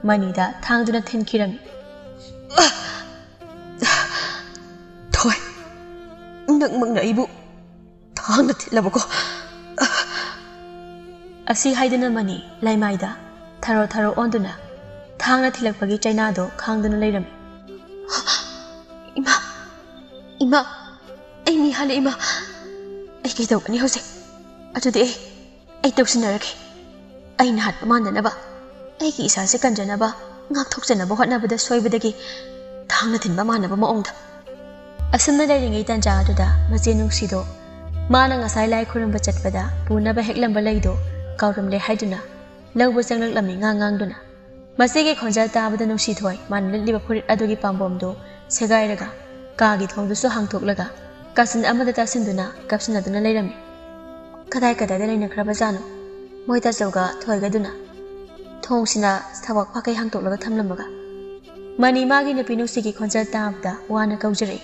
mani da thangdu na thinkiram thoi nak mangna ibu thang na thilabako asi haiduna mani laimai da tharo onduna thang na thilakpagi chaina do khangduna leiram ima ai mi hala ima ai kai tau ani hose atudi ai tau sinarake ai na hat pamanda ba ai ki isa se kanjana ba ngak thokjana ba hotna ba da soibadagi thangna thinba mana ba maongda asamna leiringai tanja aduda maje nungsido mana ngasai lai khuram ba chatpada puna ba heklam ba leido kauram le haiduna lawba janglak lami ngang duna masege khonja ta ba da nungsi thoi man lili ba phurit adugi pambom do segairaga kagi thongdu su hangthoklaga kasin amada tasinduna kapsina duna leirami kadai da leina khraba janu moita jawga thoiga duna thongsina thawak phakai hangtoklaga thamlamaga mani magi na pinusi gi khonja tabda wana kaujari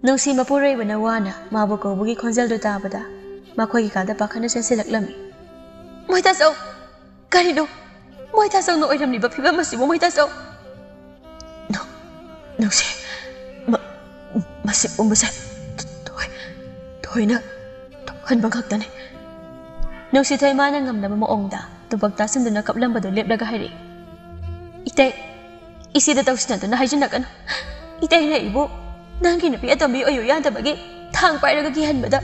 nungsi mapurai bana wana mabu kaubugi khonjal do tabada makhoi gi kada pakhana sensilaklami moita jaw karido moita jaw no oiramni ba phiba masi moita jaw nungsi masih umbasa toina tohan bangak tane nungsi thoi mana ngamna ma ongda tubak tasinduna kaplam badu leplaga hairi itai isi da tausina tuna haijina kan itai na ibu nangi napi atombi oyo yanda bagi thang pairaga gi hanbada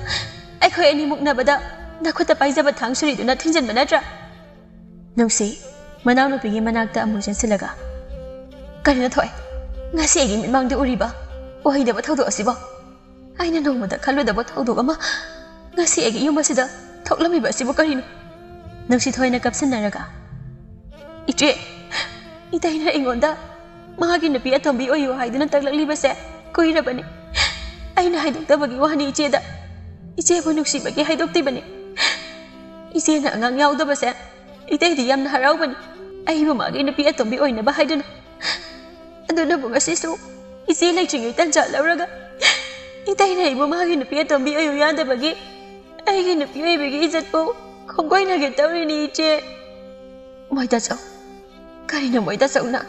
ai khoi ani mukna bada nakhota paijaba thang suri duna thinjan manatra nungsi manaw nupi gi manakta amujan silaga karina thoi ngasi agi mitmangde uriba ohida ba thaudo asiba aina nongmada khalluda ba thaudo ama ngasi agi yumasida thoklami ba asiba karino nungsi thoina kapsinaraga itre itaina ingonda mahagi napi atombi oyo haiduna taglakli base koirabani aina haidokta bagi wahani iche bo nungsi bagi haidokti bani iche na ngang yawda base itai di yamna harau bani ai bo magi napi atombi oina ba haiduna aduna bu ngasisu isi electric tanja lawraga itai na ibu magi napi atombi ayo yanda bagi ai gi napi ai bagi ijat po khongkoi na ge tawri ni che moita chaw karina moita chaw na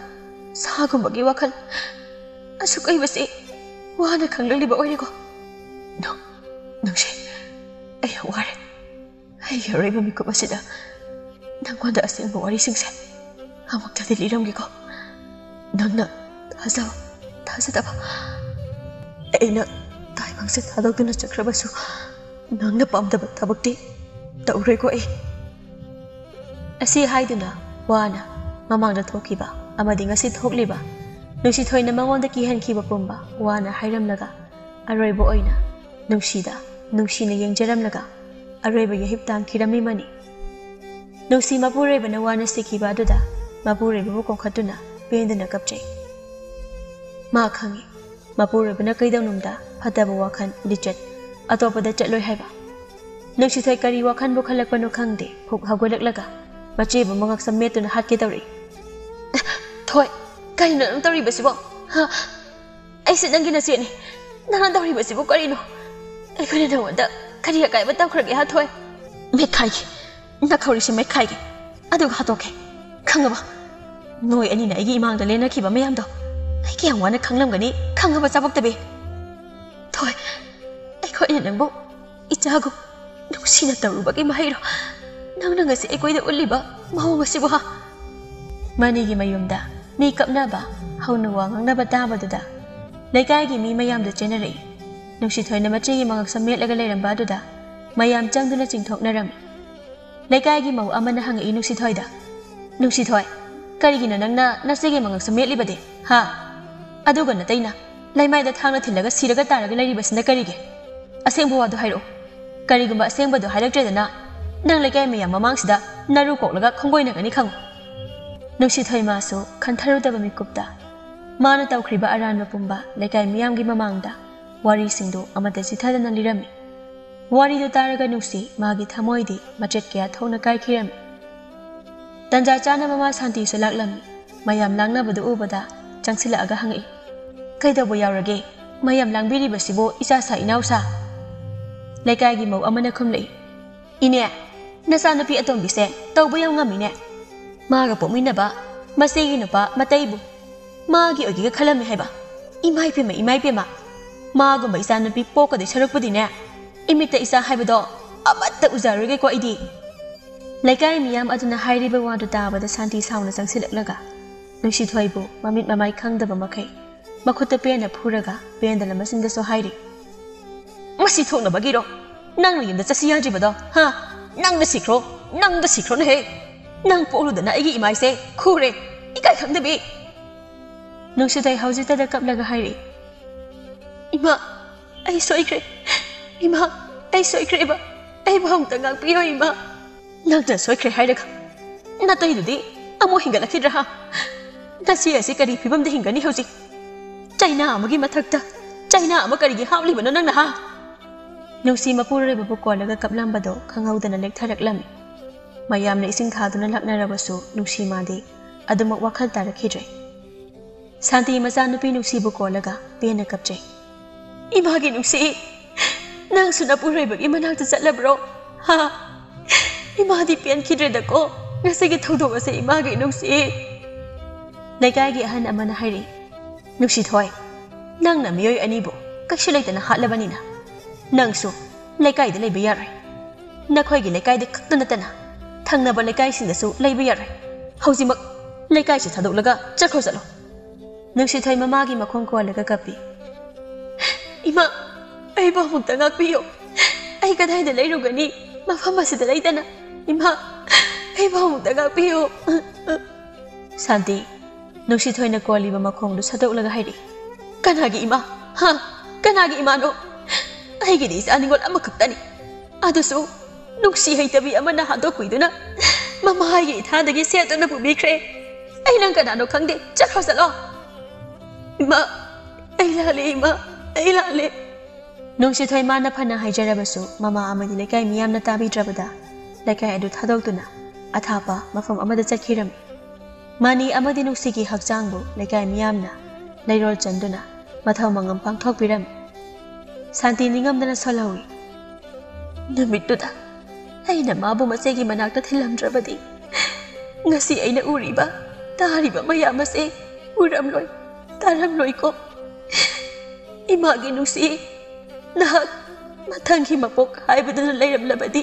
sa gum bagi wakhal asukai basi wana khanglali ba oine ko no nungsi ai ware ai yore ba mi ko basida nangwanda asin bo wari singse amakta de liram gi ko nangna Taza daba. Aina, taiba ꯂꯩꯕꯥꯛꯁꯦ ꯊꯥꯗꯣꯛꯇꯨꯅ ꯆꯠꯈ꯭ꯔꯕꯁꯨ ꯅꯪꯅ ꯄꯥꯝꯗꯕ ꯊꯕꯛꯇꯤ ꯇꯧꯔꯣꯏꯀꯣ ꯑꯩ ꯑꯁꯤ ꯍꯥꯏꯗꯨꯅ ꯋꯥꯅ ꯃꯃꯥꯡꯗ ꯊꯣꯛꯈꯤꯕ ꯑꯃꯗꯤ ꯉꯁꯤ ꯊꯣꯛꯂꯤꯕ ꯅꯨꯡꯁꯤꯊꯣꯏꯅ ꯃꯉꯣꯟꯗ ꯀꯤꯍꯟꯈꯤꯕ ꯄꯨꯝꯕ ꯋꯥꯅ ꯍꯥꯏꯔꯝꯂꯒ ꯑꯔꯣꯏꯕ ꯑꯣꯏꯅ ꯅꯨꯡꯁꯤꯅ ꯌꯦꯡꯖꯔꯝꯂꯒ ꯑꯔꯣꯏꯕ ꯌꯥꯍꯤꯞ ꯇꯥꯟꯈꯤꯔꯝꯃꯤꯃꯅꯤ ꯅꯨꯡꯁꯤ ꯃꯄꯨꯔꯣꯏꯕꯅ ꯋꯥꯅ ꯁꯤꯈꯤꯕ ꯑꯗꯨꯗ ꯃꯄꯨꯔꯣꯏꯕꯕꯨ ꯀꯣꯡꯈꯠꯇꯨꯅ ꯄꯦꯟꯗꯨꯅ ꯀꯞꯆꯩ ꯃꯥ ꯈꯪꯏ ꯃꯄꯨꯔꯣꯏꯕꯅ ꯀꯩꯗꯧꯅꯨꯡꯗ ꯐꯠꯇꯕ ꯋꯥꯈꯜ ꯂꯤꯆꯠ ꯑꯇꯣꯞꯄꯗ ꯆꯠꯂꯣꯏ ꯍꯥꯏꯕ ꯅꯨꯡꯁꯤꯊꯣꯏ ꯀꯔꯤ ꯋꯥꯈꯟꯕꯨ ꯈꯜꯂꯛꯄꯅꯣ ꯈꯪꯗꯦ ꯐꯨꯛ ꯍꯧꯒꯠꯂꯛꯂꯒ ꯃꯆꯦꯕꯨ ꯃꯉꯛꯁꯝ ꯃꯦꯠꯇꯨꯅ ꯍꯥꯠꯀꯦ ꯇꯧꯔꯛꯏ ꯊꯣꯏ ꯀꯔꯤꯅꯣ ꯅꯪ ꯇꯧꯔꯤꯕꯁꯤꯕꯣ ꯑꯩꯁꯦ ꯅꯪꯒꯤ ꯅꯆꯦꯅꯤ ꯅꯪꯅ ꯇꯧꯔꯤꯕꯁꯤꯕꯨ ꯀꯔꯤꯅꯣ ꯑꯩꯈꯣꯏꯅ ꯅꯉꯣꯟꯗ ꯀꯔꯤ ꯑꯀꯥꯏꯕ ꯇꯧꯈ꯭ꯔꯒꯦ ꯊꯣꯏ ꯃꯦꯠꯈꯥꯏꯒꯦ ꯅꯈꯧꯔꯤꯁꯦ ꯃꯦꯠꯈꯥꯏꯒꯦ ꯑꯗꯨꯒ ꯍꯥꯠꯇꯣꯛꯀꯦ ꯈꯪꯉꯕ ꯅꯣꯏ ꯑꯅꯤꯅ ꯑꯩꯒꯤ ꯏꯃꯥꯡꯗ ꯂꯦꯟꯅꯈꯤꯕ ꯃꯌꯥꯝꯗꯣ ꯑꯩ ꯀꯌꯥꯝ ꯋꯥꯅ ꯈꯪꯂꯝꯒꯅꯤ ꯈꯪꯉꯕ ꯆꯥꯕꯛꯇꯕꯤ ꯊꯣꯏ ꯑꯩꯈꯣꯏꯅ ꯅꯪꯕꯨ ꯏꯆꯥꯒꯨꯝ ꯅꯨꯡꯁꯤꯅ ꯇꯧꯔꯨꯕꯒꯤ ꯃꯍꯩꯔꯣ ꯅꯪꯅ ꯉꯁꯤ ꯑꯩꯈꯣꯏꯗ ꯎꯠꯂꯤꯕ ꯃꯑꯣꯡ ꯑꯁꯤꯕꯨ ꯃꯅꯤꯒꯤ ꯃꯌꯨꯝꯗ ꯃꯤ ꯀꯞꯅꯕ ꯍꯧꯅ ꯋꯥ ꯉꯥꯡꯅꯕ ꯇꯥꯕꯗꯨꯗ ꯂꯩꯀꯥꯏꯒꯤ ꯃꯤ ꯃꯌꯥꯝꯗ ꯆꯦꯟꯅꯔꯛꯏ ꯅꯨꯡꯁꯤꯊꯣꯏꯅ ꯃꯆꯦꯒꯤ ꯃꯉꯛꯁꯝ ꯃꯦꯠꯂꯒ ꯂꯩꯔꯝꯕ ꯑꯗꯨꯗ ꯃꯌꯥꯝ ꯆꯪꯗꯨꯅ ꯆꯤꯡꯊꯣꯛꯅꯔꯝꯃꯤ ꯂꯩꯀꯥꯏꯒꯤ ꯃꯧ ꯑꯃꯅ ꯍꯪꯉꯛꯏ ꯅꯨꯡꯁꯤꯊꯣꯏꯗ ꯅꯨꯡꯁꯤꯊꯣꯏ ꯀꯔꯤꯒꯤꯅꯣ ꯅꯪꯅ ꯅꯆꯦꯒꯤ ꯃꯉꯛꯁꯝ ꯃꯦꯠꯂꯤꯕꯗꯤ ꯑꯗꯨꯒ ꯅꯇꯩꯅ ꯂꯩꯃꯥꯏꯗ ꯊꯥꯡꯅ ꯊꯤꯜꯂꯒ ꯁꯤꯔꯒ ꯇꯥꯔꯒ ꯂꯩꯔꯤꯕꯁꯤꯅ ꯀꯔꯤꯒꯤ ꯑꯁꯦꯡꯕ ꯋꯥꯗꯨ ꯍꯥꯏꯔꯛꯎ ꯀꯔꯤꯒꯨꯝꯕ ꯑꯁꯦꯡꯕꯗꯨ ꯍꯥꯏꯔꯛꯇ꯭ꯔꯦꯗꯅ ꯅꯪ ꯂꯩꯀꯥꯏ ꯃꯌꯥꯝ ꯃꯃꯥꯡꯁꯤꯗ ꯅꯔꯨ ꯀꯣꯛꯂꯒ ꯈꯣꯡꯒꯣꯏꯅꯒꯅꯤ ꯈꯪꯉꯨ ꯅꯨꯡꯁꯤꯊꯣꯏ ꯃꯥꯁꯨ ꯈꯟꯊꯔꯨꯗꯕ ꯃꯤꯀꯨꯞꯇ ꯃꯥꯅ ꯇꯧꯈ꯭ꯔꯤꯕ ꯑꯔꯥꯟꯕ ꯄꯨꯝꯕ ꯂꯩꯀꯥꯏ ꯃꯤꯌꯥꯝꯒꯤ ꯃꯃꯥꯡꯗ ꯋꯥꯔꯤꯁꯤꯡꯗꯨ ꯑꯃꯠꯇ ꯆꯤꯊꯗꯅ ꯂꯤꯔꯝꯃꯤ ꯋꯥꯔꯤꯗꯨ ꯇꯥꯔꯒ ꯅꯨꯡꯁꯤ ꯃꯥꯒꯤ ꯊꯃꯣꯏꯗꯤ ꯃꯆꯦꯠ ꯀꯌꯥ ꯊꯧꯅ ꯀꯥꯏꯈꯤꯔꯝꯃꯤ ꯇꯟꯖꯥ ꯆꯥꯅ ꯃꯃꯥ ꯁꯥꯟꯇꯤꯁꯨ ꯂꯥꯛꯂꯝꯃꯤ ꯃꯌꯥꯝ ꯂꯥꯡꯅꯕꯗꯨ ꯎꯕꯗ ꯆꯪꯁꯤꯜꯂꯛꯑꯒ ꯍꯪꯉꯛꯏ ꯀꯩꯗꯧꯕ ꯌꯥꯎꯔꯒꯦ ꯃꯌꯥꯝ ꯂꯥꯡꯕꯤꯔꯤꯕꯁꯤꯕꯨ ꯏꯆꯥꯁꯥ ꯏꯅꯥꯎꯁꯥ ꯂꯩꯀꯥꯏꯒꯤ ꯃꯧ ꯑꯃꯅ ꯈꯨꯝꯂꯛꯏ ꯏꯅꯦ ꯅꯆꯥꯅꯨꯄꯤ ꯑꯇꯣꯝꯕꯤꯁꯦ ꯇꯧꯕ ꯌꯥꯝ ꯉꯝꯃꯤꯅꯦ ꯃꯥꯒ ꯄꯣꯛꯃꯤꯟꯅꯕ ꯃꯆꯦꯒꯤ ꯅꯨꯄꯥ ꯃꯇꯩꯕꯨ ꯃꯥꯒꯤ ꯑꯣꯏꯒꯦꯒ ꯈꯜꯂꯝꯃꯤ ꯍꯥꯏꯕ ꯏꯃꯥꯏꯄꯦꯝꯃ ꯃꯥꯒꯨꯝꯕ ꯏꯆꯥꯅꯨꯄꯤ ꯄꯣꯛꯀꯗꯣꯏ ꯁꯔꯨꯛꯄꯨꯗꯤꯅꯦ ꯏꯃꯤꯠꯇ ꯏꯆꯥ ꯍꯥꯏꯕꯗꯣ ꯑꯃꯠꯇ ꯎꯖꯔꯣꯏꯒꯦꯀꯣ ꯑꯩꯗꯤ ꯂꯩꯀꯥꯏ ꯃꯤꯌꯥꯝ ꯑꯗꯨꯅ ꯍꯥꯏꯔꯤꯕ ꯋꯥꯗꯨ ꯇꯥꯕꯗ ꯁꯥꯟꯇꯤ ꯁꯥꯎꯅ ꯆꯪꯁꯤꯜꯂꯛꯂꯒ ꯅꯨꯡꯁꯤꯊꯣꯏꯕꯨ ꯃꯃꯤꯠ ꯃꯃꯥꯏ ꯈꯪꯗꯕ ꯃꯈꯩ ꯃꯈꯨꯠꯇ ꯄꯦꯟꯅ ꯐꯨꯔꯒ ꯄꯦꯟꯗꯅ ꯃꯆꯤꯟꯗꯁꯨ ꯍꯥꯏꯔꯤ ꯃꯁꯤ ꯊꯣꯛꯅꯕꯒꯤꯔꯣ ꯅꯪꯅ ꯌꯨꯝꯗ ꯆꯠꯁꯤ ꯌꯥꯗ꯭ꯔꯤꯕꯗꯣ ꯅꯪꯅ ꯁꯤꯈ꯭ꯔꯣꯅꯍꯦ ꯅꯪ ꯄꯣꯛꯂꯨꯗꯅ ꯑꯩꯒꯤ ꯏꯃꯥꯏꯁꯦ ꯈꯨꯔꯦ ꯏꯀꯥꯏ ꯈꯪꯗꯕꯤ ꯅꯨꯡꯁꯤꯊꯣꯏ ꯍꯧꯖꯤꯛꯇꯗ ꯀꯞꯂꯒ ꯍꯥꯏꯔꯤ ꯏꯃꯥ ꯑꯩ ꯁꯣꯏꯈ꯭ꯔꯦ ꯏꯕ ꯑꯩꯕꯨ ꯑꯃꯨꯛꯇ ꯉꯥꯛꯄꯤꯌꯣ ꯏꯃꯥ ꯅꯪꯅ ꯁꯣꯏꯈ꯭ꯔꯦ ꯍꯥꯏꯔꯒ ꯅꯇꯩꯗꯨꯗꯤ ꯑꯃꯨꯛ ꯍꯤꯡꯒꯠꯂꯛꯈꯤꯗ꯭ꯔꯥ ꯅꯆꯦ ꯑꯁꯤ ꯀꯔꯤ ꯐꯤꯕꯝꯗ ꯍꯤꯡꯒꯅꯤ ꯍꯧꯖꯤꯛ ꯆꯩꯅꯥ ꯑꯃꯒꯤ ꯃꯊꯛꯇ ꯆꯩꯅꯥ ꯑꯃ ꯀꯔꯤꯒꯤ ꯍꯥꯞꯂꯤꯕꯅꯣ ꯅꯪꯅ ꯅꯨꯡꯁꯤ ꯃꯄꯨꯔꯣꯏꯕꯕꯨ ꯀꯣꯜꯂꯒ ꯀꯞꯂꯝꯕꯗꯣ ꯈꯪꯍꯧꯗꯅ ꯂꯦꯛꯊꯔꯛꯂꯝꯃꯤ ꯃꯌꯥꯝꯅ ꯏꯁꯤꯡ ꯊꯥꯗꯨꯅ ꯂꯥꯛꯅꯔꯕꯁꯨ ꯅꯨꯡꯁꯤ ꯃꯥꯗꯤ ꯑꯗꯨꯃꯛ ꯋꯥꯈꯜ ꯇꯥꯔꯛꯈꯤꯗ꯭ꯔꯦ ꯁꯥꯟꯇꯤ ꯃꯆꯥꯅꯨꯄꯤ ꯅꯨꯡꯁꯤꯕꯨ ꯀꯣꯜꯂꯒ ꯄꯦꯟꯅ ꯀꯞꯆꯩ ꯏꯃꯥꯒꯤ ꯅꯨꯡꯁꯤ ꯅꯪꯁꯨ ꯅꯄꯨꯔꯣꯏꯕꯒꯤ ꯃꯅꯥꯛꯇ ꯆꯠꯂꯕ꯭ꯔꯣ 이마디 ꯄꯦꯟꯈꯤꯗ꯭ꯔꯦꯗꯀꯣ ꯉꯁꯤꯒꯤ ꯊꯧꯗꯣꯛ ꯑꯁꯤ 이마ꯒꯤ ꯅꯨꯡꯁꯤ ꯂꯩꯀꯥꯏꯒꯤ ꯑꯍꯟ ꯑꯃꯅ ꯍꯥꯏꯔꯤ ꯅꯨꯡꯁꯤꯊꯣꯏ ꯅꯪꯅ ꯃꯤꯑꯣꯏ ꯑꯅꯤꯕꯨ ꯀꯩꯁꯨ ꯂꯩꯇꯅ ꯍꯥꯠꯂꯕꯅꯤꯅ ꯅꯪꯁꯨ ꯂꯩꯀꯥꯏꯗ ꯂꯩꯕ ꯌꯥꯔꯣꯏ ꯅꯈꯣꯏꯒꯤ ꯂꯩꯀꯥꯏꯗ ꯈꯛꯇ ꯅꯠꯇꯅ ꯊꯪꯅꯕ ꯂꯩꯀꯥꯏꯁꯤꯡꯗꯁꯨ ꯂꯩꯕ ꯌꯥꯔꯣꯏ ꯍꯧꯖꯤꯛꯃꯛ ꯂꯩꯀꯥꯏꯁꯤ ꯊꯥꯗꯣꯛꯂꯒ ꯆꯠꯂꯣ ꯅꯨꯡꯁꯤꯊꯣꯏ ꯃꯃꯥꯒꯤ ꯃꯈꯣꯡ ꯀꯣꯜꯂꯒ ꯀꯞꯄꯤ 이마 ꯑꯩꯕꯨ ꯑꯃꯨꯛꯇ ꯉꯥꯛꯄꯤꯌꯨ ꯑꯩ ꯀꯗꯥꯏꯗ ꯂꯩꯔꯨꯒꯅꯤ ꯃꯐꯝ ꯑꯁꯤꯗ ꯂꯩꯇꯅ 이마 ꯑꯩꯕꯨ ꯑꯃꯨꯛꯇ ꯉꯥꯛꯄꯤꯌꯨ ꯁꯥꯟꯇꯤ ꯅꯨꯡꯁꯤꯊꯣꯏꯅ ꯀꯣꯜꯂꯤꯕ ꯃꯈꯣꯡꯗꯨ ꯁꯠꯇꯣꯛꯂꯒ ꯍꯥꯏꯔꯤ ꯀꯅꯥꯒꯤ 이마 ꯀꯅꯥꯒꯤ 이마ꯅꯣ ꯑꯩꯒꯤꯗꯤ ꯏꯆꯥ ꯅꯤꯡꯒꯣꯜ ꯑꯃꯈꯛꯇꯅꯤ ꯑꯗꯨꯁꯨ ꯅꯨꯡꯁꯤ ꯍꯩꯇꯕꯤ ꯑꯃꯅ ꯍꯥꯠꯇꯣꯛꯄꯤꯗꯨꯅ ꯃꯃꯥꯒꯤ ꯏꯊꯥꯗꯒꯤ ꯁꯦꯠꯇꯨꯅ ꯄꯨꯕꯤꯈ꯭ꯔꯦ ꯑꯩ ꯅꯪ ꯀꯅꯥꯅꯣ ꯈꯪꯗꯦ ꯆꯠꯂꯣ 이마 ꯑꯩ ꯂꯥꯜꯂꯦ 이마 ꯑꯩ ꯂꯥꯜꯂꯦ ꯅꯨꯡꯁꯤꯊꯣꯏ ꯃꯥꯅ ꯐꯅ ꯍꯥꯏꯖꯔꯕꯁꯨ ꯃꯃꯥ ꯑꯃꯗꯤ ꯂꯩꯀꯥꯏ ꯃꯤꯌꯥꯝꯅ ꯇꯥꯕꯤꯗ꯭ꯔꯕꯗ ꯂꯩꯀꯥꯏ ꯑꯗꯨ ꯊꯥꯗꯣꯛꯇꯨꯅ ꯑꯊꯥꯞꯄ ꯃꯐꯝ ꯑꯃꯗ ꯆꯠꯈꯤꯔꯝꯃꯤ ꯃꯥꯅꯤ ꯑꯃꯗꯤ ꯅꯨꯡꯁꯤꯒꯤ ꯍꯛꯆꯥꯡꯕꯨ ꯂꯩꯀꯥꯏ ꯃꯤꯌꯥꯝꯅ ꯂꯩꯔꯣꯜ ꯆꯟꯗꯨꯅ ꯃꯊꯧ ꯃꯉꯝ ꯄꯥꯡꯊꯣꯛꯄꯤꯔꯝꯃꯤ ꯁꯥꯟꯇꯤ ꯅꯤꯡꯉꯝꯗꯅ ꯁꯣꯜꯍꯧꯏ ꯅꯨꯃꯤꯠꯇꯨꯗ ꯑꯩꯅ ꯃꯥꯕꯨ ꯃꯆꯦꯒꯤ ꯃꯅꯥꯛꯇ ꯊꯤꯜꯂꯝꯗ꯭ꯔꯕꯗꯤ ꯉꯁꯤ ꯑꯩꯅ ꯎꯔꯤꯕ ꯇꯥꯔꯤꯕ ꯃꯌꯥꯝ ꯑꯁꯤ ꯎꯔꯝꯂꯣꯏ ꯇꯥꯔꯝꯂꯣꯏꯀꯣ 이마ꯒꯤ ꯅꯨꯡꯁꯤ ꯅꯍꯥꯛ ꯃꯊꯪꯒꯤ ꯃꯄꯣꯛ ꯍꯥꯏꯕꯗꯨꯅ ꯂꯩꯔꯝꯂꯕꯗꯤ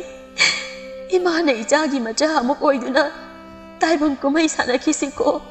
이마ꯅ 이자ꯒꯤ ꯃꯆꯥ ꯑꯃꯨꯛ ꯑꯣꯏꯗꯨꯅ ꯇꯥꯏꯕꯪ ꯀꯨꯝꯍꯩ ꯁꯥꯟꯅꯈꯤꯁꯤꯀꯣ